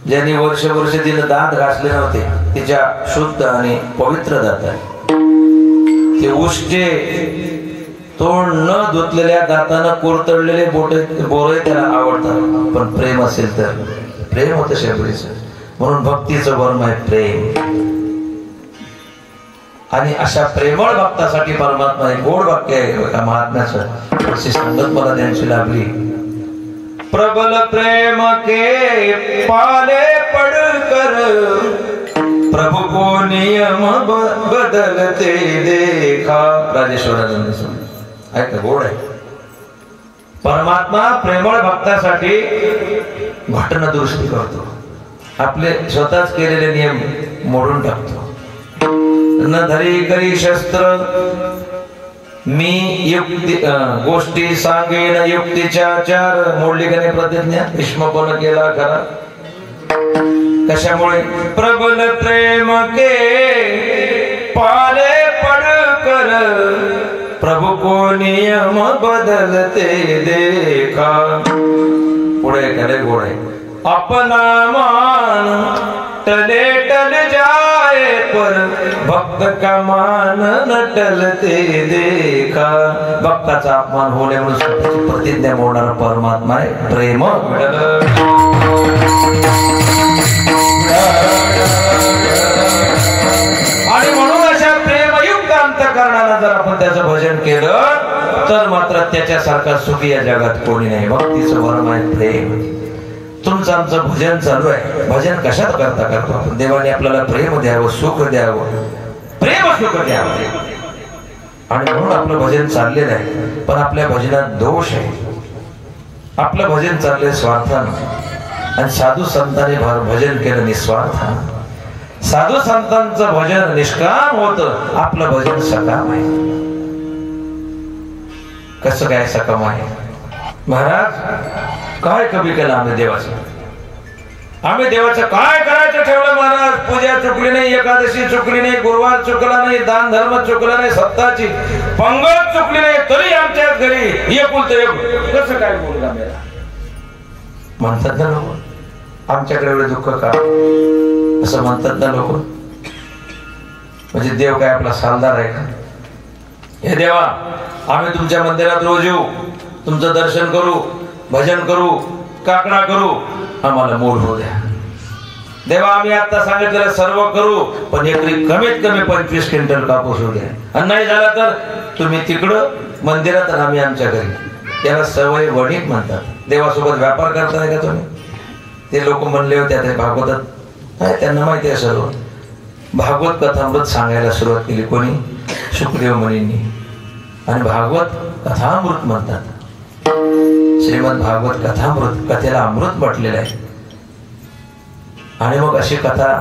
ज्यांनी वर्ष तिने दात घासले नव्हते तिच्या शुद्ध आणि पवित्र दात ते उष्टे तोंड न धुतलेल्या दातानं कुरतडलेले बोरे त्याला आवडतात. पण प्रेम असेल तर प्रेम होतं शेवटीच. म्हणून भक्तीचं वर्म आहे प्रेम. आणि अशा प्रेमळ भक्तासाठी परमात्मा एक गोड वाक्य आहे महात्म्याचं. अशी संगत मला त्यांची लाभली. प्रबल प्रेम के पाले पड़कर प्रभु को नियम बदलते देखा. राजेश्वरानंद स्वामी ऐका गोड आहे. परमात्मा प्रेमळ भक्तासाठी घटना दुरुस्ती करतो. आपले स्वतःच केलेले नियम मोडून टाकतो. न धरी करी शस्त्र मी युक्ती गोष्टी सांगेन युक्तीच्या चार. मोडली का नाही प्रतिज्ञा? भीष्म पण केला खरा. कशामुळे? प्रबल प्रेम के पाले पड़कर प्रभु को नियम बदलते देखा. पुढे खरे गोड आहे. अपना मान टले टल जाए पर भक्त का मान न टलते देखा. भक्ताचा अपमान होणे म्हणून स्वतःची प्रतिज्ञा मोडणारा परमात्मा आहे प्रेम. आणि म्हणून अशा प्रेमयुक्त अंतःकरणानं जर आपण त्याचं भजन केलं तर मात्र त्याच्यासारखा सुखी या जगात कोणी नाही. भक्तीचं वर्म आहे प्रेम. तुमचं आमचं भजन चालू आहे. भजन कशात करता आपण? देवाने आपल्याला प्रेम द्यावं, सुख द्यावं, प्रेम सुख द्यावं. आणि म्हणून आपलं भजन चाललेलं आहे. पण आपल्या भजनात दोष आहे. आपलं भजन चाललंय स्वार्थानं. आणि साधू संतांनी भजन केलं निस्वार्थानं. साधू संतांचं भजन निष्काम होतं, आपलं भजन सकाम आहे. कसं काय सकाम आहे महाराज? काय कमी केलं आम्ही देवाचं? आम्ही देवाचं काय करायचं ठेवलं महाराज? पूजा चुकली नाही, एकादशी चुकली नाही, गुरुवार चुकला नाही, दान धर्म चुकला नाही, सत्ताची पंगत चुकली नाही, तरी आमच्या घरी एकुलतं एक. कसं काय बोलला मेरा म्हणतात ना लोक. आमच्याकडे एवढे दुःख का असं म्हणतात ना लोक. म्हणजे देव काय आपला सालदार आहे का? हे देवा, आम्ही तुमच्या मंदिरात रोज येऊ, तुमचं दर्शन करू, भजन करू, काकडा करू, आम्हाला मोड होऊ द्या. देवा, आम्ही आता सांगितलेलं सर्व करू, पण एकरी कमीत कमी 25 क्विंटल कापूस होऊ द्या. आणि नाही झाला तर तुम्ही तिकडं मंदिरात आणि आम्ही आमच्या घरी. याला सवय वणीक म्हणतात. देवासोबत व्यापार करताय का तुम्ही? ते लोक म्हणले होते ते भागवतात, त्यांना माहिती आहे सर्व. भागवत कथामृत सांगायला सुरुवात केली कोणी? शुकदेव मुनींनी. आणि भागवत कथामृत म्हणतात. श्रीमद भागवत कथामृत, कथेला अमृत म्हटलेलं आहे. आणि मग अशी कथा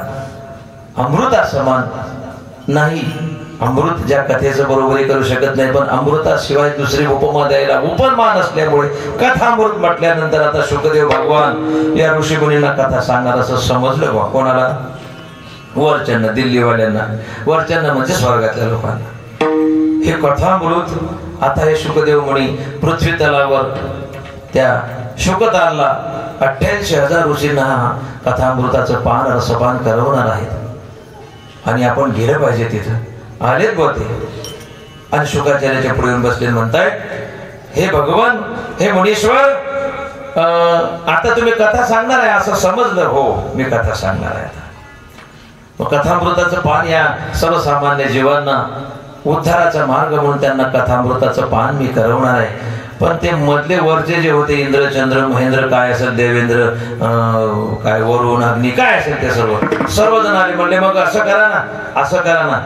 अमृता समान नाही. अमृत ज्या कथेचं बरोबरी करू शकत नाही, पण अमृताशिवाय दुसरी उपमा द्यायला उपमान असल्यामुळे कथामृत म्हटल्यानंतर आता शुकदेव भगवान या ऋषीमुनींना कथा सांगणार असं समजलं बा. कोणाला? वरच्यांना, दिल्लीवाल्यांना. वरच्यांना म्हणजे स्वर्गातल्या लोकांना. हे कथामृत आता हे शुकदेव मुनी पृथ्वी तलावर त्या शुकतालला 88,000 ऋषींना कथामृताचं पान रसपान करवणार आहेत. आणि आपण गेलं पाहिजे तिथं. आलेत बोते आणि शुकाचार्याच्या पुढे येऊन बसले, म्हणतायत, हे भगवान, हे मुनीश्वर, आता तुम्ही कथा सांगणार आहे असं समजलं. हो, मी कथा सांगणार आहे. आता कथामृताचं पान या सर्वसामान्य जीवांना उद्धाराचा मार्ग म्हणून त्यांना कथामृताचं पान मी करवणार आहे. पण ते मधले वरचे जे होते, इंद्र, चंद्र, महेंद्र, काय असेल, देवेंद्र, काय वरुण, अग्नी, काय असेल ते सर्वजण आले. म्हणले, मग असं करा ना, असं करा ना,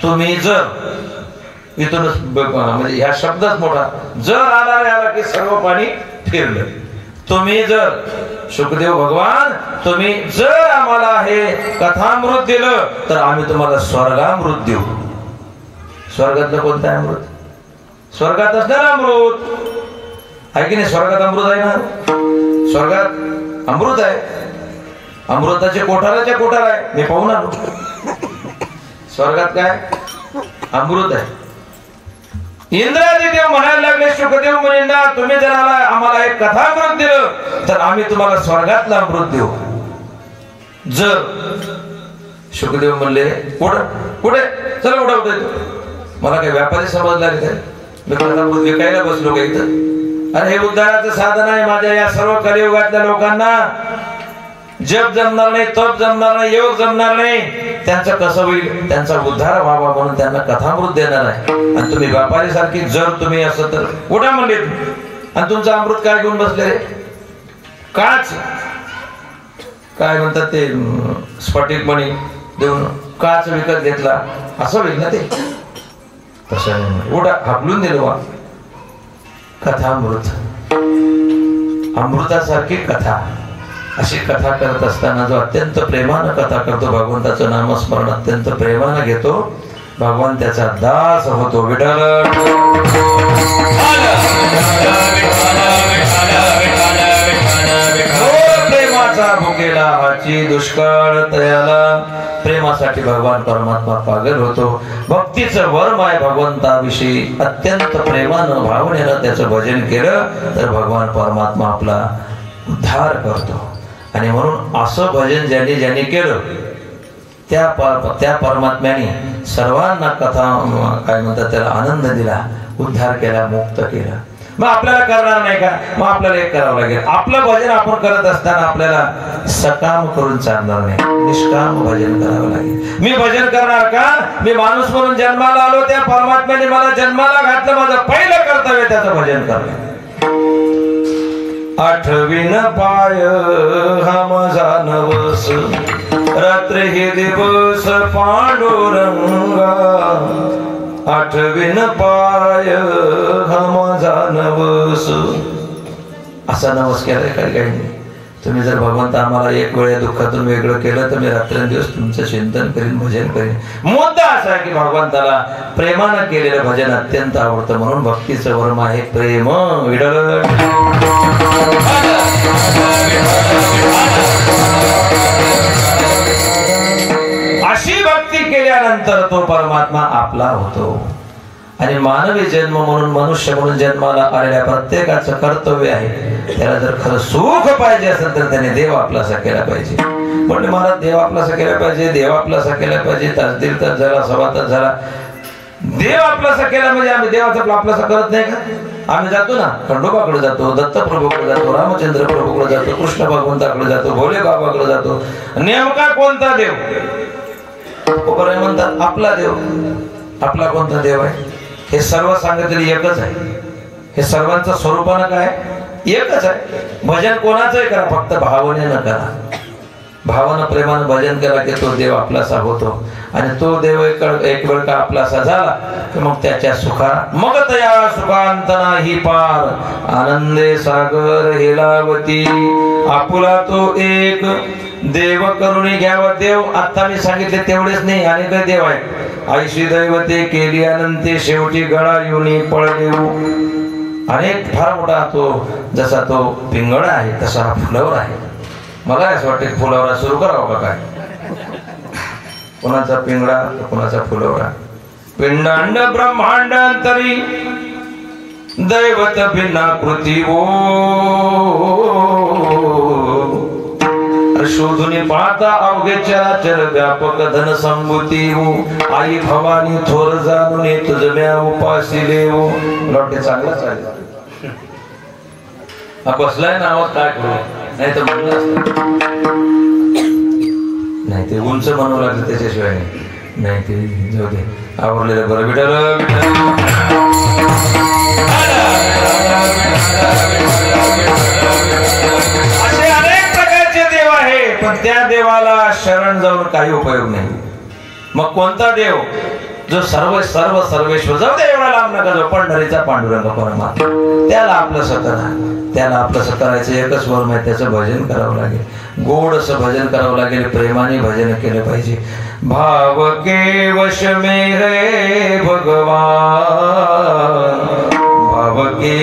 तुम्ही जर इथूनच म्हणजे ह्या शब्दच मोठा, जर आला की सर्व पाणी फिरलं. तुम्ही जर शुकदेव भगवान, तुम्ही जर आम्हाला हे कथामृत दिलं तर आम्ही तुम्हाला स्वर्गामृत देऊ. स्वर्गातलं कोणतं आहे अमृत? स्वर्गात असणार अमृत आहे की नाही? स्वर्गात अमृत आहे ना. स्वर्गात अमृत आहे. अमृताचे कोठाराच्या कोठार आहे. मी पाहून आलो. स्वर्गात काय अमृत आहे. इंद्रादी देव म्हणायला लागले शुकदेव मुनींना, तुम्ही जर आम्हाला एक कथामृत दिलं तर आम्ही तुम्हाला स्वर्गातलं अमृत देऊ. जर शुकदेव म्हणले, कुठे चला उठा उठा. मला काही व्यापारी समजला नाही, मी कथामृत विकायला बसलो का इथं? अरे हे उद्धाराचं साधन आहे. माझ्या या सर्व कलियुगातल्या लोकांना जप जमणार नाही, तप जमणार नाही, योग जमणार नाही. त्यांचं कसं होईल? त्यांचा उद्धार व्हावा म्हणून त्यांना कथामृत देणार आहे. आणि तुम्ही व्यापारी सारखी जर तुम्ही असं तर उठा म्हणले, आणि तुमचं अमृत काय घेऊन बसले रे? काच, काय म्हणतात ते, स्फटिक मणी देऊन काच विकत घेतला असं होईल ना ते? तसं उठा, हाकलून दिलं वा. कथामृत, अमृतासारखी कथा. अशी कथा करत असताना जो अत्यंत प्रेमानं कथा करतो, भगवंताचं नामस्मरण अत्यंत प्रेमानं घेतो, भगवान त्याचा दास होतो. विठ्ठल प्रेमाचा भुकेला हाची दुष्काळ तयाला. प्रेमासाठी भगवान परमात्मा पागल होतो. भक्तीचं वर्म आहे भगवंताविषयी. अत्यंत प्रेमानं भावनेनं त्याचं भजन केलं तर भगवान परमात्मा आपला उद्धार करतो. आणि म्हणून असं भजन ज्यांनी केलं त्या परमात्म्याने सर्वांना कथा काय म्हणतात त्याला आनंद दिला, उद्धार केला, मुक्त केला. मग आपल्याला करणार नाही का? मग आपल्याला एक करावं लागेल. आपलं भजन आपण करत असताना आपल्याला सकाम करून चालणार नाही, निष्काम भजन करावं लागेल. मी भजन करणार का? मी माणूस म्हणून जन्माला आलो, त्या परमात्म्याने मला जन्माला घातलं, माझं पहिलं कर्तव्य त्याचं भजन करणं. आठवीन पाय हा माझा नवस, रात्र हे दिवस पांडुरंगा. आठवीन पाय हा माझा नवस. असा नवस केलाय काही काही. तुम्ही जर भगवंत आम्हाला एक वेळ दुःखातून वेगळं केलं तर मी रात्रंदिवस तुमचं चिंतन करीन, भजन करीन. मुद्दा असा की भगवंताला प्रेमानं केलेलं भजन अत्यंत आवडतं, म्हणून भक्तीचं वर्म आहे प्रेम. विठ्ठल अशी भक्ती केल्यानंतर तो परमात्मा आपला होतो. आणि मानवी जन्म म्हणून, मनुष्य म्हणून जन्माला आलेल्या प्रत्येकाचं कर्तव्य आहे, त्याला जर खरं सुख पाहिजे असेल तर त्याने देव आपलासा केला पाहिजे. पण मला देव आपलासा केला पाहिजे, देव आपलासा केला पाहिजे, तास दीड तास झाला, सव्वा तास झाला, देव आपलासा केला म्हणजे आम्ही देवाचा आपलासा करत नाही का? आम्ही जातो ना, खंडोबाकडे जातो, दत्त प्रभूकडे जातो, रामचंद्र प्रभूकडे जातो, कृष्ण भगवंताकडे जातो, भोले बाबाकडे जातो. नेमका कोणता देव? म्हणतात आपला देव. आपला कोणता देव आहे? हे सर्व सांगितलेलं एकच आहे. हे सर्वांचं स्वरूपानं काय एकच आहे. भजन कोणाचंही करा, फक्त भावनेनं करा. भावना प्रेमानं भजन केला की तो देव आपलासा होतो. आणि तो देव एक वेळ का आपलासा झाला की मग त्याच्या सुखा मग तया सुखांत नाही पार, आनंदे सागर हेलावती. आपुला तो एक देव करुणी घ्यावा. देव आता मी सांगितले तेवढेच नाही, अनेक देव आहेत. आईशी दैवते केली अनंते, शेवटी गळा येऊनी पळ देऊ. अनेक फार मोठा तो, जसा तो पिंगळा आहे तसा हा फुलावर आहे. मला असं वाटतं फुलावरा सुरू करावं का काय? कोणाचा पिंगळा तर कोणाचा फुलवरा. पिंडांड ब्रह्मांड अंतरी दैवत भिन्ना कृती ओ. शोधून पाहता अवघे चराचर व्यापक धन संभूती हो. आई भवानी थोर जाणून तुझ्या उपासिले हो. लॉटे चांगला चालेल. बसलाय नावात काय करू? नाही तर म्हणलं नाही, ते उंच म्हणावं लागलं त्याच्याशिवाय नाही. ते जाऊ दे, आवडलेलं बरं. विठ्ठल असे अनेक प्रकारचे देव आहे, पण त्या देवाला शरण जाऊन काही उपयोग नाही. मग कोणता देव? जो सर्व सर्व सर्वेश्वर. जाऊ दे एवढा लांब नका जाऊ. पंढरीचा पांडुरंग परमात्मा, त्याला आपलं करा. त्याला आपलं करायचं एकच वर्म आहे, त्याचं भजन करावं लागेल. गोड असं भजन करावं लागेल, प्रेमाने भजन केलं पाहिजे. भाव के वश में है भगवान, भाव के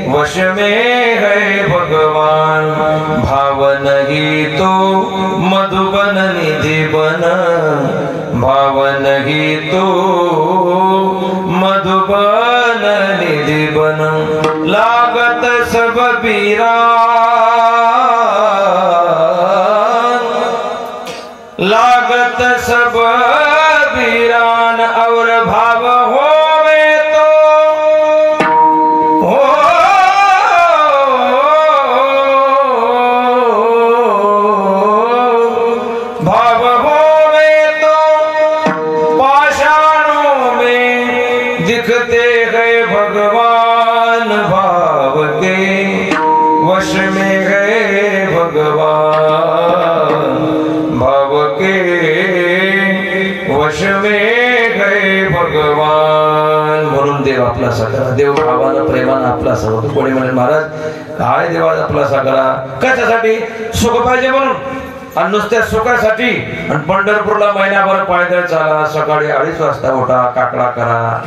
वश में है भगवान. भाव नहीं तो मधुबन निधि बन, भाव नहीं तो मधुबन निधि बन. लागत सब पीरान, लागत सब पीरान. और भाव होवे तो हो, भाव होवे तो पाषाणों में दिखते हैं भगवान. भाव के वश में गए भगवान, भाव के वश में गए भगवान. म्हणून देव आपला करा. देव भावानं प्रेमानं आपला होतो. कोणी म्हणे महाराज काय देवा आपला करा? कशासाठी? सुख पाहिजे म्हणून. आणि नुसत्या सुखासाठी. आणि पंढरपूरला महिनाभर पायदळ चाला, सकाळी 2:30 वाजता उठा, काकडा करा.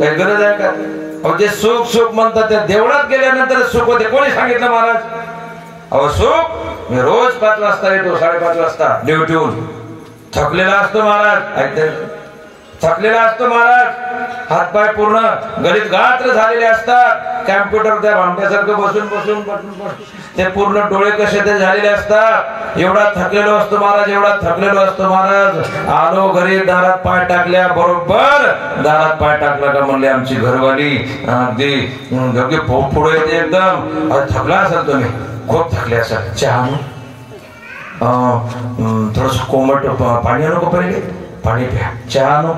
काही गरज आहे का? अहो जे सुख सुख म्हणतात त्या देवळात गेल्यानंतर सुख होते. कोणी सांगितलं महाराज? अहो सुख मी रोज 5 वाजता येतो, 5:30 वाजता ड्युटीहून. थकलेला असतो महाराज. ऐकते, थकलेला असतो महाराज. हातपाय पूर्ण गरीत गात्र झालेले असतात. कॅम्प्युटर त्या भामट्यासारखं बसून बसून ते पूर्ण डोळे कसे ते झालेले असतात. एवढा थकलेलो असतो महाराज, एवढा थकलेलो असतो महाराज. आलो घरी, दारात पाय टाकल्या बरोबर दारात पाय टाकला का म्हणले आमची घरवाली अगदी पुढे येते एकदम. थकला असाल तुम्ही, खूप थकले असाल. चहा थोडस कोमट पाणी आणू का? पहिले पाणी प्या. चहा आणू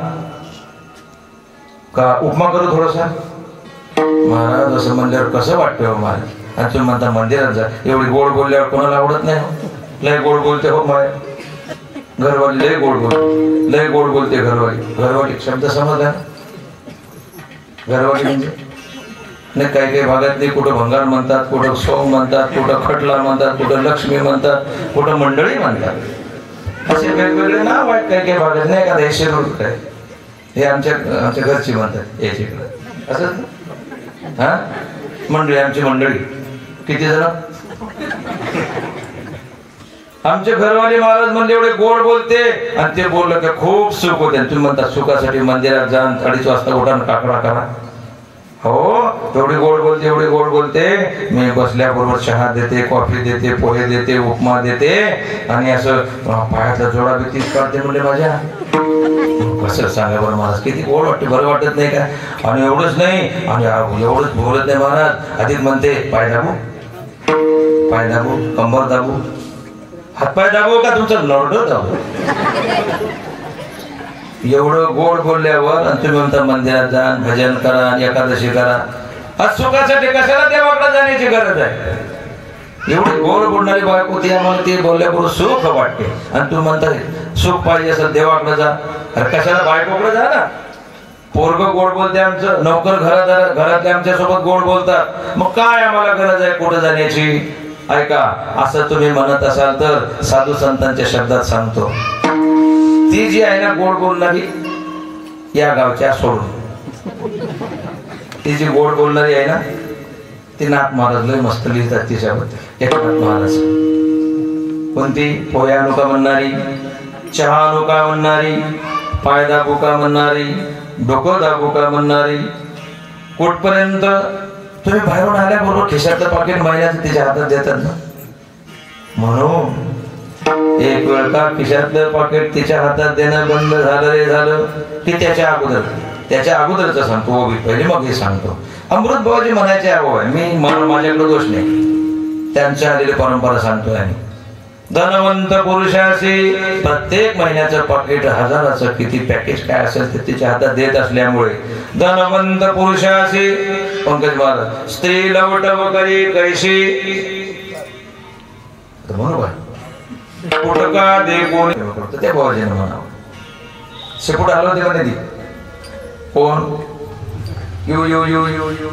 का? उपमा करू थोडसा? महाराज असं म्हणल्यावर कसं वाटतं हो महाराज? आणि तुम्ही म्हणता मंदिरात जा. एवढी गोड बोलल्यावर कोणाला आवडत नाही? लय गोड बोलते हो माय घरवाली, लय गोड बोलते, लय गोड बोलते घरवाली. घरवाली शब्द समजला? घरवाली म्हणजे नाही काही काही भागात नाही, कुठं भंगार म्हणतात, कुठं सोंग म्हणतात, कुठं खटला म्हणतात, कुठं लक्ष्मी म्हणतात, कुठं मंडळी म्हणतात, असे वेगवेगळे नाव आहेत काही काही भागात. नाही का शिरूर काय हे आमच्या घरची म्हणतात याच्याकडे असं. हा मंडळी, आमची मंडळी किती जण. आमचे घरवाले महाराज म्हणजे एवढे गोड बोलते आणि ते बोललं की खूप सुख होते. तुम्ही म्हणता सुखासाठी मंदिरात जाऊन 2:30 वाजता उठा काकडा करा. हो एवढी गोड बोलते, एवढी गोड बोलते. मी बसल्याबरोबर चहा देते, कॉफी देते, पोहे देते, उपमा देते आणि असं पायातला जोडा बी तीच काढते म्हणले माझ्या. कसं सांगा बरं महाराज, किती गोड वाटते, बरं वाटत नाही का. आणि एवढंच नाही, आणि एवढंच बोलत नाही महाराज, अधिक म्हणते पाय दाबू, पाय दाबू, कंबर दाबू, हातपाय दाबू का तुमचं नरड दाबू. एवढं गोड बोलल्यावर आणि तुम्ही म्हणता मंदिरात जा, भजन करा, एकादशी करा. आज सुखासाठी कशाला देवाकडे जाण्याची गरज आहे. एवढी गोड बोलणारी बायको ती आम्हाला ते बोलल्याबरोबर सुख वाटते आणि तुम्ही म्हणता सुख पाहिजे असं देवाकडे जा. अरे कशाला बायकोकडे जा ना. पोरग गोड बोलते आमचं, नोकर घरातले आमच्या सोबत गोड बोलतात, मग काय आम्हाला गरज आहे कुठं जाण्याची. ऐका, असं तुम्ही म्हणत असाल तर साधू संतांच्या शब्दात सांगतो, ती जी आहे ना गोड बोलणारी या गावच्या सोडून, ती जी गोड बोलणारी आहे ना ती नाथ महाराज लय मस्त लिहितात तिच्याबद्दल. एकनाथ महाराज कोणती, पोया अनुका म्हणणारी, चहा अनुका म्हणणारी, पाय दाबू का म्हणणारी, डोकं दाबू का म्हणणारी, कुठपर्यंत तुम्ही बाहेरून आल्याबरोबर खिशातलं पाकिट महिन्याचं तिच्या हातात देतात ना. म्हणून एक वेळ का खिशातलं पाकिट तिच्या हातात देणं बंद झालं रे झालं की त्याच्या अगोदरच सांगतो ओबी पहिले मग हे सांगतो. अमृत बाबाजी म्हणायचे अगो आहे, मी माझ्याकडे दोष नाही, त्यांच्या आलेली परंपरा सांगतोय. आणि धनवंत पुरुषाशी प्रत्येक महिन्याचं पाकिट हजाराचं किती पॅकेज काय असेल ते तिच्या हातात देत असल्यामुळे धनवंत पुरुषाशी पंकज महाराज स्त्री लवटव करी कैशी बरोबर कुटका दे कोण त्या बाबाजीने म्हणावं. शेपूट आलो तेव्हा नाही कोण यू यू यू यू यू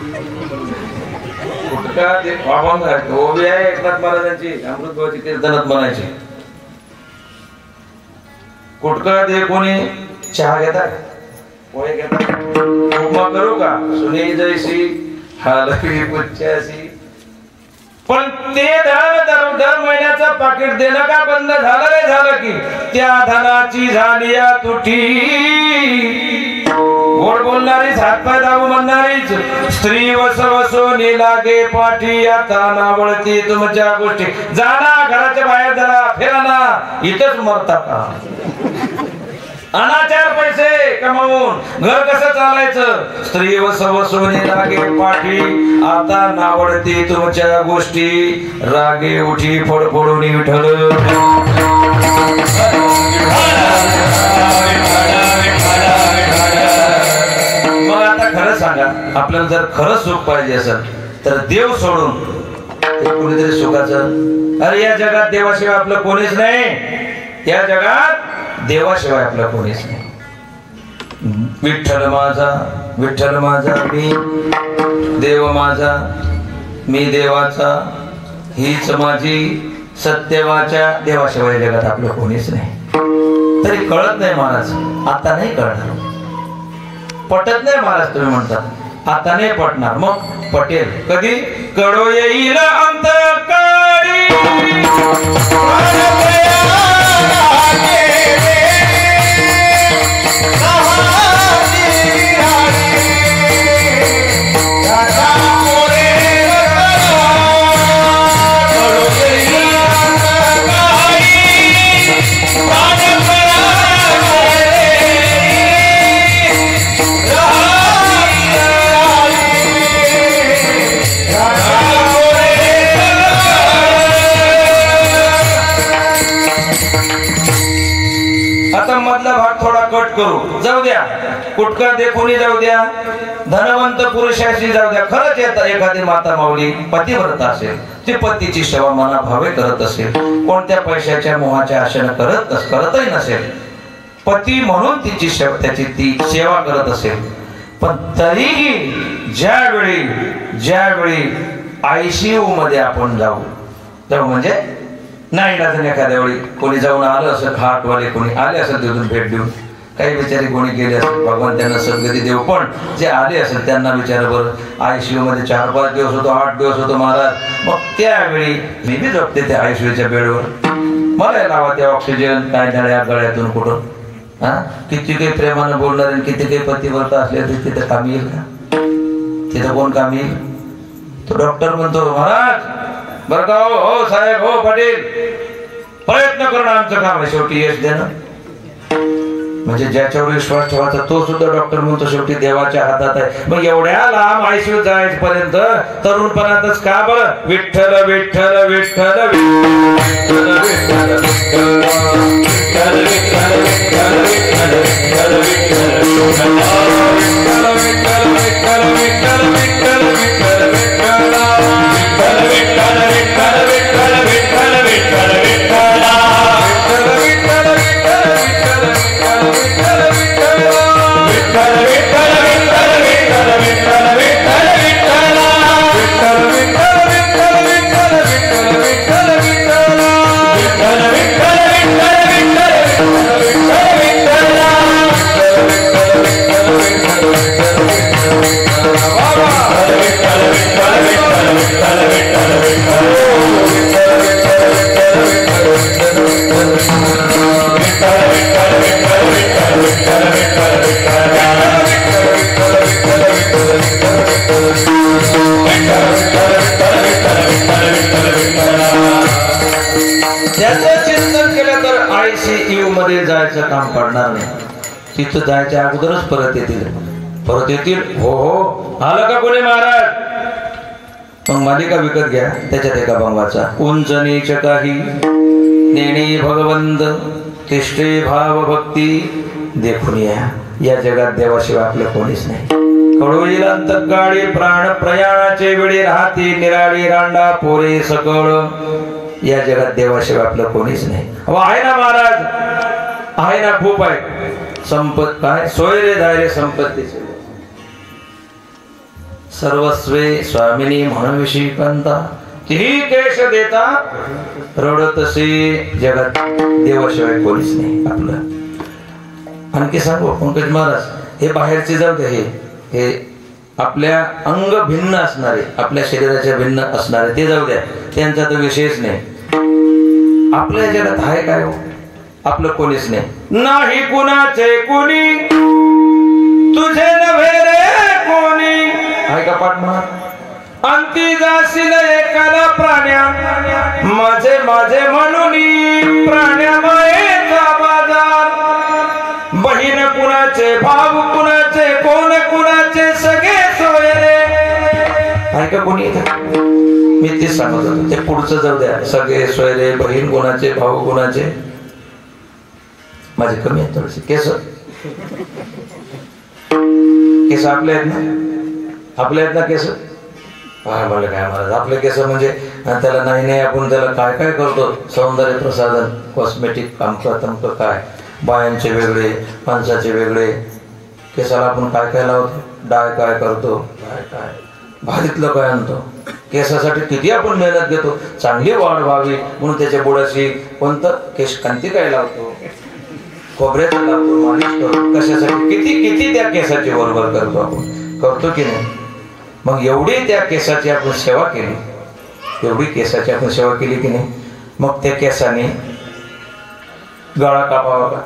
कुटका दे अभंग आहे ओबी आहे एकनाथ महाराजांची अमृत बाबाची कीर्तनात म्हणायची. कुटका दे कोणी, चहा घेता, पोहे घेता, उपमा करू का, सुने जैसी हालवी पुच्छासी. पण ते दर महिन्याचं पाकिट देणं का बंद झालं रे झालं की त्या धनाची झाली तुटी. गोड बोलणारी, हातपाय दाबू म्हणणारीच स्त्री वसवसोनी लागे पाठी. आता नावळती तुमच्या गोष्टी, जाना घराच्या बाहेर जरा फिरा ना, इथंच मरता का. अनाचार पैसे कमावून घर कसं चालायचं. स्त्री वसवसोनी लागे पाठी, आता नावळती तुमच्या गोष्टी. रागे उठी फडफडून विठ्ठल. मग आता खरं सांगा, आपल्याला जर खरं सुख पाहिजे असेल तर देव सोडून कुणीतरी सुखाचं. अरे या जगात देवाशिवाय आपलं कोणीच नाही, या जगात देवाशिवाय आपलं कोणीच नाही. विठ्ठल माझा, विठ्ठल माझा, मी देव माझा, मी देवाचा, हीच माझी सत्यवाचा. देवाशिवाय जगात आपलं कोणीच नाही. तरी कळत नाही महाराज, आता नाही कळणार. पटत नाही महाराज तुम्ही म्हणतात, आता नाही पटणार. मग पटेल कधी, कळो येईल अंतकाळी. मधला भाग थोडा कट करू, जाऊ द्या. कुटका देखून जाऊ द्या, धनवंत पुरुषाशी जाऊ द्या. खरंच येतात एखादी माता माऊली पतिव्रता असेल, ती पतीची सेवा मनाभावे करत असेल, कोणत्या पैशाच्या मोहाच्या आशेने करतही नसेल, पती म्हणून तिची सेवा, त्याची ती सेवा करत असेल, पण तरीही ज्यावेळी ICU मध्ये आपण जाऊ तेव्हा म्हणजे नाही ना एखाद्या वेळी कोणी जाऊन आलं असं खाटवाले कोणी आले असेल तिथून भेट देऊन काही बिचारे कोणी गेले असेल भगवान त्यांना सद्गती देव पण जे आले असेल त्यांना विचारा बरं ICU मध्ये 4-5 दिवस होतो 8 दिवस होतो महाराज मग त्यावेळी मी बी झोपते त्या ICUच्या बेडवर मला लावा त्या ऑक्सिजन काय नळ्या गळ्यातून कुठं किती काही प्रेमानं बोलणार किती काही पतिव्रता असले तरी तिथं कामी येईल का तिथं कोण कामी येईल तो डॉक्टर म्हणतो महाराज बरं का हो साहेब हो पाटील प्रयत्न करणं आमचं काम आहे शेवटी यश देणं म्हणजे ज्याच्यावर विश्वास ठेवायचा तो सुद्धा डॉक्टर म्हणतो शेवटी देवाच्या हातात आहे मग एवढ्या लांब ICU जायपर्यंत तरुणपणातच का बरं विठ्ठल विठ्ठल विठ्ठल ICU मध्ये जायचं काम पडणार नाही तिथं जायच्या अगोदरच परत येतील हो आलं का कोणी महाराज मग मालिका विकत घ्या त्याच्यात एका बंगाचा उंच नीच काही नेणे भगवंत तिष्ठे भाव भक्ती देखून या जगात देवाशिवाय आपलं कोणीच नाही कडोळील अंतकाळी प्राण प्रयाणाचे वेळी राहती निराळी रांडा पोरे सकळ या जगात देवाशिवाय आपलं कोणीच नाही आहे ना महाराज आहे ना खूप आहे संपत काय सोयरे धायरे संपत्तीचे सर्वस्वे स्वामिनी म्हणविषयी कंता तीही केश देता रडतसे जगात देवाशिवाय कोणीच नाही आपलं आणखी सांगू पंकज महाराज हे बाहेरचे जाऊ दे हे आपल्या अंग भिन्न असणारे आपल्या शरीराच्या भिन्न असणारे ते जाऊ द्या त्यांचा तर विषयच नाही आपल्या जगात आहे काय आपलं कोणीच नाही कुणाचे कोणी तुझे नव्हे रे कोणी आहे का पाठ म्हणा अंती जाशील एकाला प्राण्या माझे माझे म्हणून प्राण्या मायेचा बाजार बहीण कुणाचे भाऊ कुणाचे कोण कुणाचे सगळे सोयरे आहे का कोणी मी तेच सांगत होतो ते पुढचं जाऊ द्या सगळे सोयरे बहीण कोणाचे भाऊ कोणाचे माझे कमी आहेत थोडेसे केस आपले आहेत ना केस मला काय महाराज आपले केस म्हणजे त्याला नाही आपण त्याला काय काय करतो सौंदर्य प्रसाधन कॉस्मेटिक तमक काय बायांचे वेगळे माणसाचे वेगळे केसाला आपण काय काय लावतो डाय काय करतो काय भारीतलं काय आणतो केसासाठी किती आपण मेहनत घेतो चांगली वाढ व्हावी म्हणून त्याच्या बुडाशी कोणतं केस कांती काय लावतो खोबऱ्याचं लावतो मालिश करतो कशासाठी किती किती त्या केसाची बरोबर करतो आपण करतो की नाही मग एवढी त्या केसाची आपण सेवा केली एवढी केसाची आपण सेवा केली की नाही मग त्या केसाने गळा कापावा का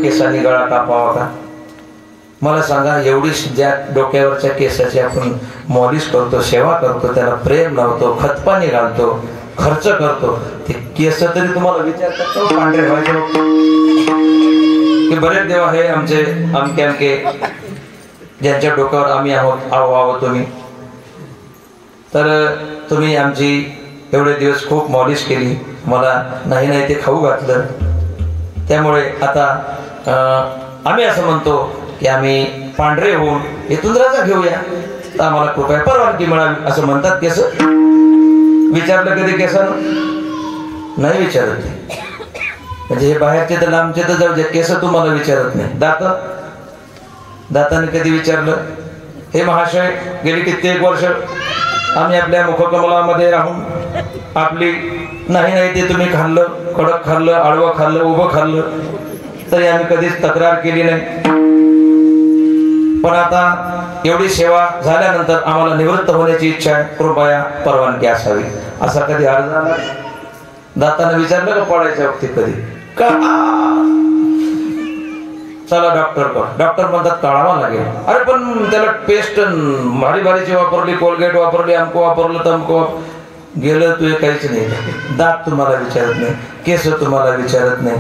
केसाने गळा कापावा का मला सांगा एवढी ज्या डोक्यावरच्या केसाची आपण मॉलिश करतो सेवा करतो त्याला प्रेम लावतो खतपाणी घालतो खर्च करतो ते केस तरी तुम्हाला विचारतात पांढरे व्हायचे की बरेच देव आहे आमचे अमके ज्यांच्या डोक्यावर आम्ही आहोत तुम्ही तर तुम्ही आमची एवढे दिवस खूप मॉलिश केली मला नाही ते खाऊ घातलं त्यामुळे आता आम्ही असं म्हणतो की आम्ही पांढरे होऊन इथून रजा घेऊया तर आम्हाला कृपया परवानगी मिळावी असं म्हणतात केस विचारलं कधी केसानं नाही विचारत म्हणजे हे बाहेरचे तर लांबचे तर जाऊ दे केस तुम्हाला विचारत नाही दात दाताने कधी विचारलं, हे महाशय गेली कित्येक वर्ष आम्ही आपल्या मुखकमलामध्ये राहून आपली नाही ते तुम्ही खाल्लं, कडक खाल्लं, आडवं खाल्लं, उभं खाल्लं, तरी आम्ही कधीच तक्रार केली नाही. पण आता एवढी सेवा झाल्यानंतर आम्हाला निवृत्त होण्याची इच्छा आहे, कृपया परवानगी असावी. असा कधी अर्ज आला? दाताने विचारलं का पडायच्या वक्ती कधी का? चला डॉक्टर म्हणतात काढावा लागेल. अरे पण त्याला पेस्ट भारी भारीची वापरली, कोलगेट वापरली, अमको वापरलं, तमको गेलं, तू काहीच नाही. दात तुम्हाला विचारत नाही, केस तुम्हाला विचारत नाही,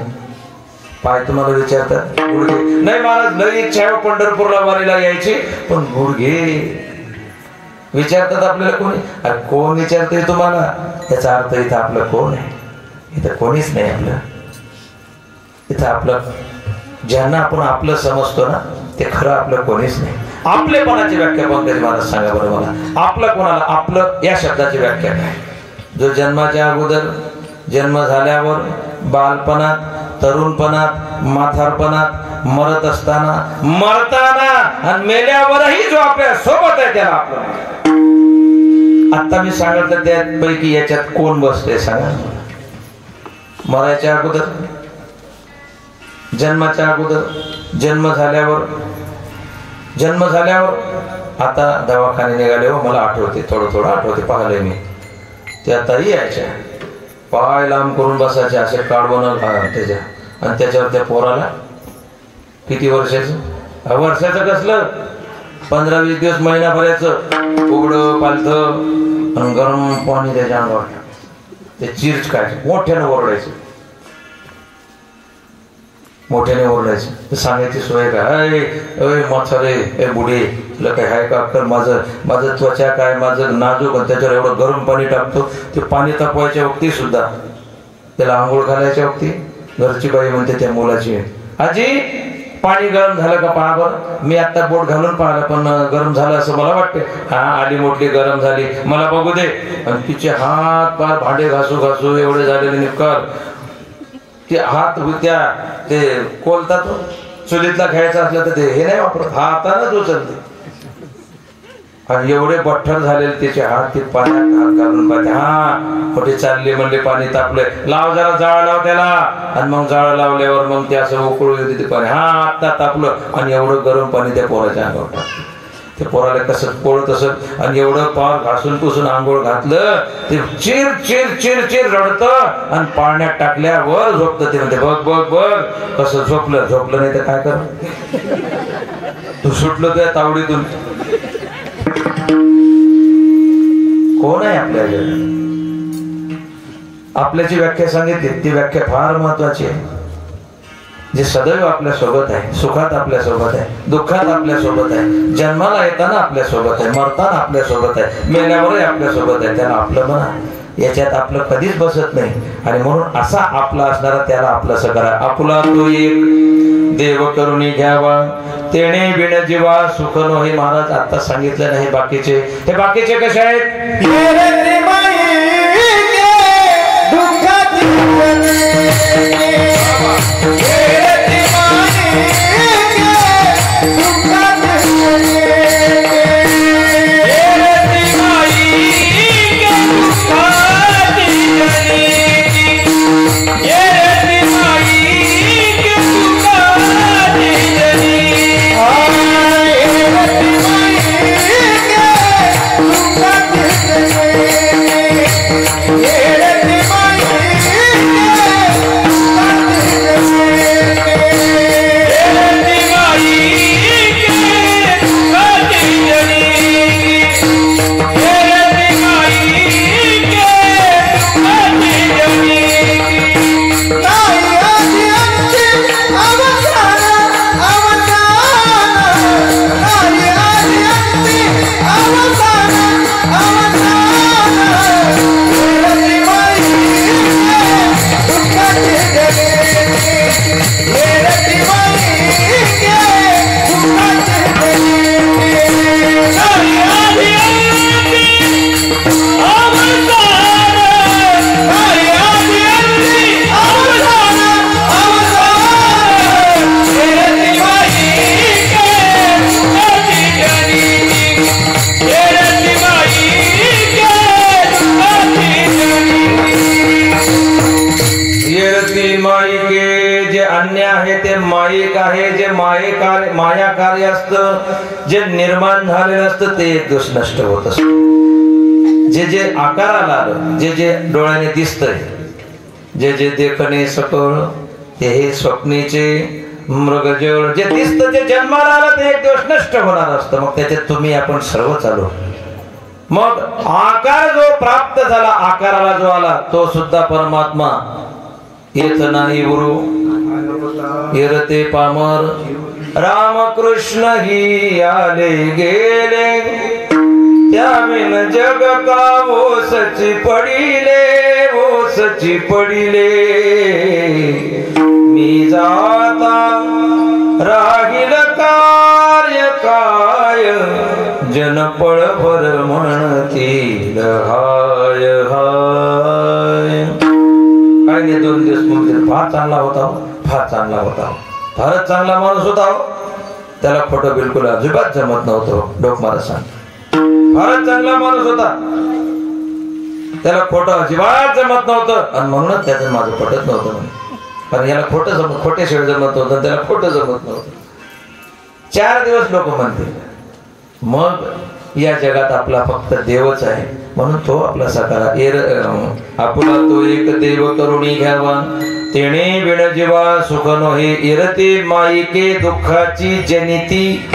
पाय तुम्हाला विचारतात, गुडघे नाही. महाराज लई इच्छा आहे पंढरपूरला वारीला यायची, पण गुडघे विचारतात आपल्याला कोणी? अरे कोण विचारतंय तुम्हाला? याचा अर्थ इथं आपलं कोण आहे? इथं कोणीच नाही आपलं. इथं आपलं ज्यांना आपण आपलं समजतो ना, ते खरं आपलं कोणीच नाही. आपलेपणाची व्याख्या पंकज महाराज सांगा बरं मला. आपलं कोणाला? आपलं या शब्दाची व्याख्या काय? जो जन्माच्या अगोदर, जन्म झाल्यावर, बालपणात, तरुणपणात, म्हातारपणात, मरत असताना, मरताना आणि मेल्यावरही जो आपल्या सोबत आहे त्याला आपलं. आता मी सांगितलं त्यापैकी याच्यात कोण बसते सांगा? मरायच्या अगोदर, जन्माच्या अगोदर, जन्म झाल्यावर आता दवाखाने निघाले हो. मला आठवते, थोडं आठवते, पाहिलंय मी. त्या ताई यायच्या, पाय लांब करून बसायचे असे काढवण त्याच्या, आणि त्याच्यावर त्या पोराला किती वर्षाचं? वर्षाचं कसलं, 15-20 दिवस, महिनाभराचं उघडं पालथं आणि गरम पाणी त्याच्या अंगावर, ते चिर्च काय मोठ्याने ओरडायचं. सांगायची सोय काय? म्हातारे, ए बुढे, तुला काय आहे का अक्कल? माझं त्वचा काय, माझं नाजूक, त्याच्यावर एवढं गरम पाणी टाकतो. ते पाणी तापवायच्या वक्ती सुद्धा, त्याला आंघोळ घालायच्या वक्ती घरची बाई म्हणते त्या मुलाची, आजी पाणी गरम झालं का पहा बरं. मी आता बोट घालून पाहिलं, पण गरम झालं असं मला वाटते. हा आली मोठी गरम झाली, मला बघू दे. आणि तिचे हात पार भांडे घासू एवढे झालेले निकर, ते हात त्या ते कोलतात चुलीतला खेळायचा असला तर ते हे नाही वापरत, हातानच उचलते. आणि एवढे बठ्ठर झालेले त्याचे हात, ते पाण्यात हात घालून पाहते. हा कुठे चालले म्हणले, पाणी तापले, लाव जरा जाळ लाव त्याला. आणि मग जाळ लावल्यावर मग ते असं उकळू येते ते पाणी. हा आत्ता तापलं, आणि एवढं गरम पाणी त्या पोराच्या अंगावर टाकलं. ते पोराला कसं पोळत असत, आणि एवढं पार घासून पुसून आंघोळ घातलं, ते चिर चिर चिर चिर रडतं. आणि पाण्यात टाकल्यावर झोपतं. ते म्हणते बघ कसं झोपलं नाही तर काय कर, तू सुटलं त्या तावडीतून. कोण आहे आपल्याला? आपल्याची व्याख्या सांगितली, ती व्याख्या फार महत्वाची आहे. जे सदैव आपल्या सोबत आहे, सुखात आपल्या सोबत आहे, दुःखात आपल्या सोबत आहे, जन्माला येताना आपल्या सोबत आहे, मरताना आपल्या सोबत आहे, मेल्यावरही आपल्या सोबत आहे. त्याला आपलं म्हणा, याच्यात आपलं कधीच बसत नाही. आणि म्हणून असा आपला असणारा त्याला आपलंसं करा. आपुला तो एक देव करुणी घ्यावा, तेणे बिन जीवा सुख नो. हे महाराज आता सांगितलं नाही. हे बाकीचे कसे आहेत? अन्य आहे ते मायिक आहे. जे माया कार्य असतं, जे निर्माण झालेलं असतं ते एक दिवस नष्ट होत असतं. जे जे आकाराला आलं, जे जे डोळ्याने दिसतंय, जे जे देखणे सकळ ते हे स्वप्नीचे मृगजळ जे दिसतं, जे जन्माला आलं ते एक दिवस नष्ट होणार असतं. मग त्याच्यात तुम्ही आपण सर्व चालू. मग आकार जो प्राप्त झाला, आकाराला जो आला तो सुद्धा परमात्मा येत नाही गुरु येरते पामर. रामकृष्ण ही आले गेले त्याविन जग का ओसची पडिले, ओसची पडिले. मी जाता राहील कार्य काय जन पळभर म्हणतील हाय हाय. काय नाही 2 दिवस म्हणतील फार चांगला होता, फार चांगला होता, फारच चांगला माणूस होता. त्याला खोटं बिलकुल अजिबात जमत नव्हतं. डोक मारा सांग, फारच चांगला माणूस होता, त्याला खोटं अजिबात जमत नव्हतं आणि म्हणूनच त्याचं माझं पटत नव्हतं म्हणे. कारण याला खोट्याशिवाय जमत नव्हतं, त्याला खोटं जमत नव्हतं. 4 दिवस लोक म्हणतील. मग या जगात आपला फक्त देवच आहे म्हणून तो आपला सकारा आपुला तो एक देव करुणी घ्यावा. तेणे विण जीवा सुख नोहे. इरते माईके दुःखाची जनिती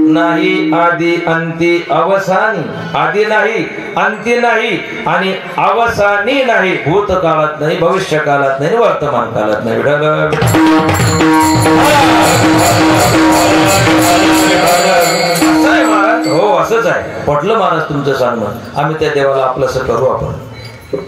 नाही आदि अंती अवसानी. आदि नाही, अंती नाही आणि अवसानी नाही. भूतकाळात नाही, भविष्य काळात नाही, वर्तमान काळात नाही. हो असंच आहे. पटलं महाराज तुमचं सांगणं. आम्ही त्या देवाला आपलंसं करू. आपण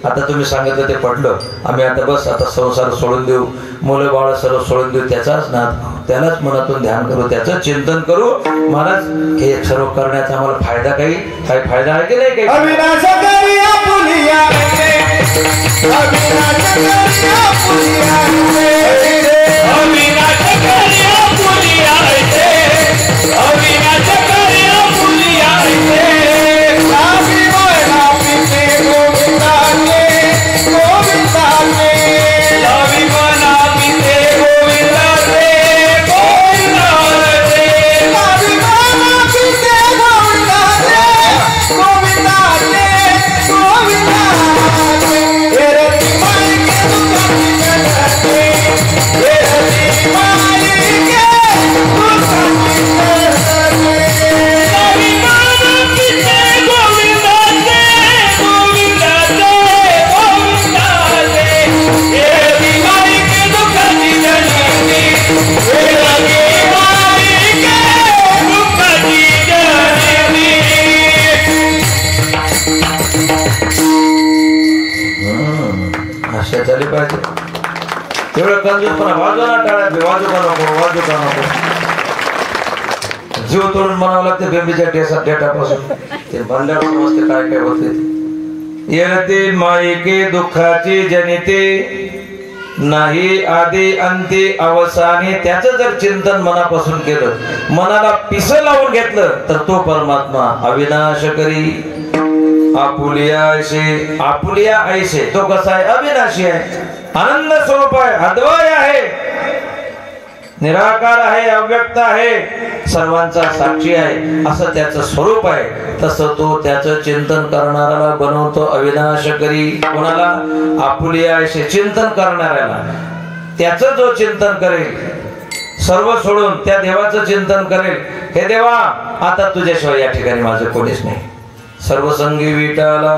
आता तुम्ही सांगितलं ते पटलं. आम्ही आता बस आता संसार सोडून देऊ, मुलं बाळ सर्व सोडून देऊ, त्याचाच नाद, त्यालाच मनातून ध्यान करू, त्याचं चिंतन करू. महाराज हे सर्व करण्याचा आम्हाला फायदा काही फायदा आहे की नाही? काही अविनाश करिया पुलिया रे, अविनाश करिया पुलिया रे, अविनाश करिया पुलिया रे, अविनाश करिया पुलिया रे. रावी बना पीते गोविंदा रे, गोविंदा रे, रावी बना पीते गोविंदा रे, गोविंदा रे, रावी बना पीते गोविंदा रे, गोविंदा रे, गोविंदा रे. एरती माई के दुखाची जगते, एरती माई के दुखाची जगते. रावी बना पीते गोविंदा रे, गोविंदा रे, गोविंदा रे. एरती माई के दुखाची जगते, एरती माई के दुखाची जगते. अशा झाली पाहिजे. तेवढं कंजूसपणा वाजवा ना टाळ्या, वाजू का नको, वाजू का नको. जीव तोडून म्हणावं लागते बेंबीच्या डेटापासून. ते म्हणल्यावर समजते काय काय होते. येरते माईके दुःखाची जनिते नाही आदी अंती अवसानी. त्याचं जर चिंतन मनापासून केलं, मनाला पिस लावून घेतलं तर तो परमात्मा अविनाश करी. आपुलिया ऐसे, आपुलिया ऐसे तो कसा आहे? अविनाशी आहे, आनंद स्वरूप आहे, अद्वय आहे, निराकार आहे, अव्यक्त आहे, सर्वांचा साक्षी आहे, असं त्याचं स्वरूप आहे. तसं तो त्याचं चिंतन करणाऱ्याला बनवतो अविनाश करी. कोणाला? आपुलिया ऐसे चिंतन करणाऱ्याला. त्याचं जो चिंतन करेल, सर्व सोडून त्या देवाचं चिंतन करेल, हे देवा आता तुझ्याशिवाय या ठिकाणी माझं कोणीच नाही, सर्वसंगी विटाला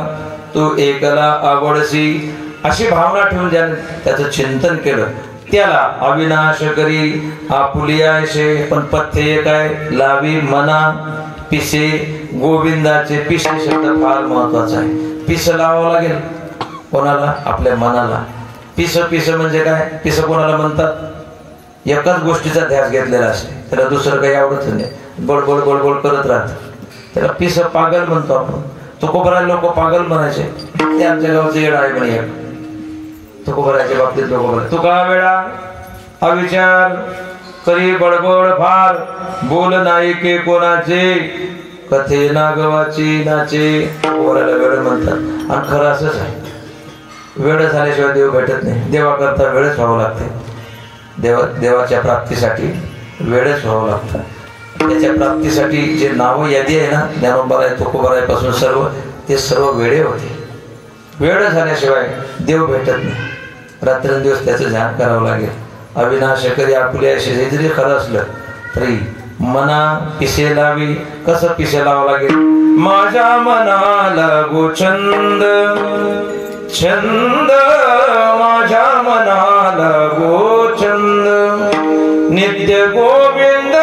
तू एकला आवडसी, अशी भावना ठेवून ज्याने त्याचं चिंतन केलं त्याला अविनाश करी. आपुलियाशे. पण पथ्य एक आहे, लावी मना पिसे. गोविंदाचे पिसे शब्द फार महत्वाचा आहे. पिस लावावं लागेल कोणाला? आपल्या मनाला. पिस पिस म्हणजे काय? पिस कोणाला म्हणतात? एकाच गोष्टीचा ध्यास घेतलेला असते, त्याला दुसरं काही आवडत नाही, बडबड बडबड करत राहत, त्याला पिस पागल म्हणतो आपण. तुकोबराय लोक पागल म्हणायचे, ते आमच्या गावचं येड आहे म्हणे. तुकोबरायच्या बाबतीत लोक तुका वेळा अविचार करी बडबड फार, बोल नाही के कोणाचे, कथे नागवाची नाचे. तुकोबरायला वेळ म्हणतात. आणि खरं असंच आहे, वेळ झाल्याशिवाय देव भेटत नाही. देवा करता वेळच व्हावं लागते. देवाच्या प्राप्तीसाठी वेळच व्हावं लागतं. त्याच्या प्राप्तीसाठी जे नावं यादी आहे ना, ज्ञानोबराय तुकोबराय पासून सर्व ते सर्व वेळे होते. वेळ झाल्याशिवाय देव भेटत नाही. रात्रंदिवस त्याचं ध्यान करावं लागेल. अविनाश करी आपुले असे जरी खरं असलं तरी मना पिसे लावी. कसं पिसे लावावं लागेल? माझ्या मनाला गो छंद छंद, माझ्या मनाला गो छंद, नित्य गोविंद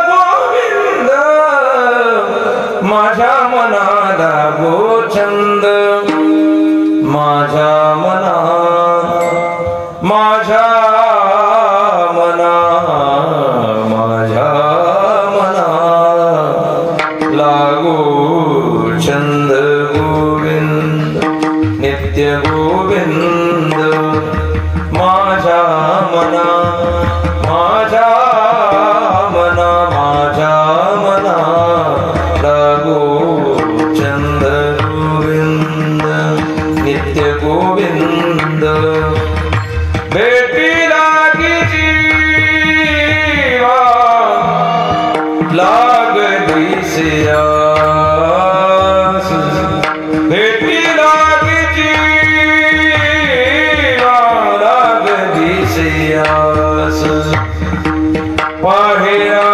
गोविंद, माझ्या मनाला गो छंद, माझ्या मना माझ्या मना माझ्या मना लागो छंद गोविंद नित्य गोविंद, माझ्या मना माझ्या मना माझ्या मना लागो छंद गोविंद नित्य गोविंद. भेटी लागी जीवा लागली सियास, भेटी लागी जीवा लागली सियास, पाहिया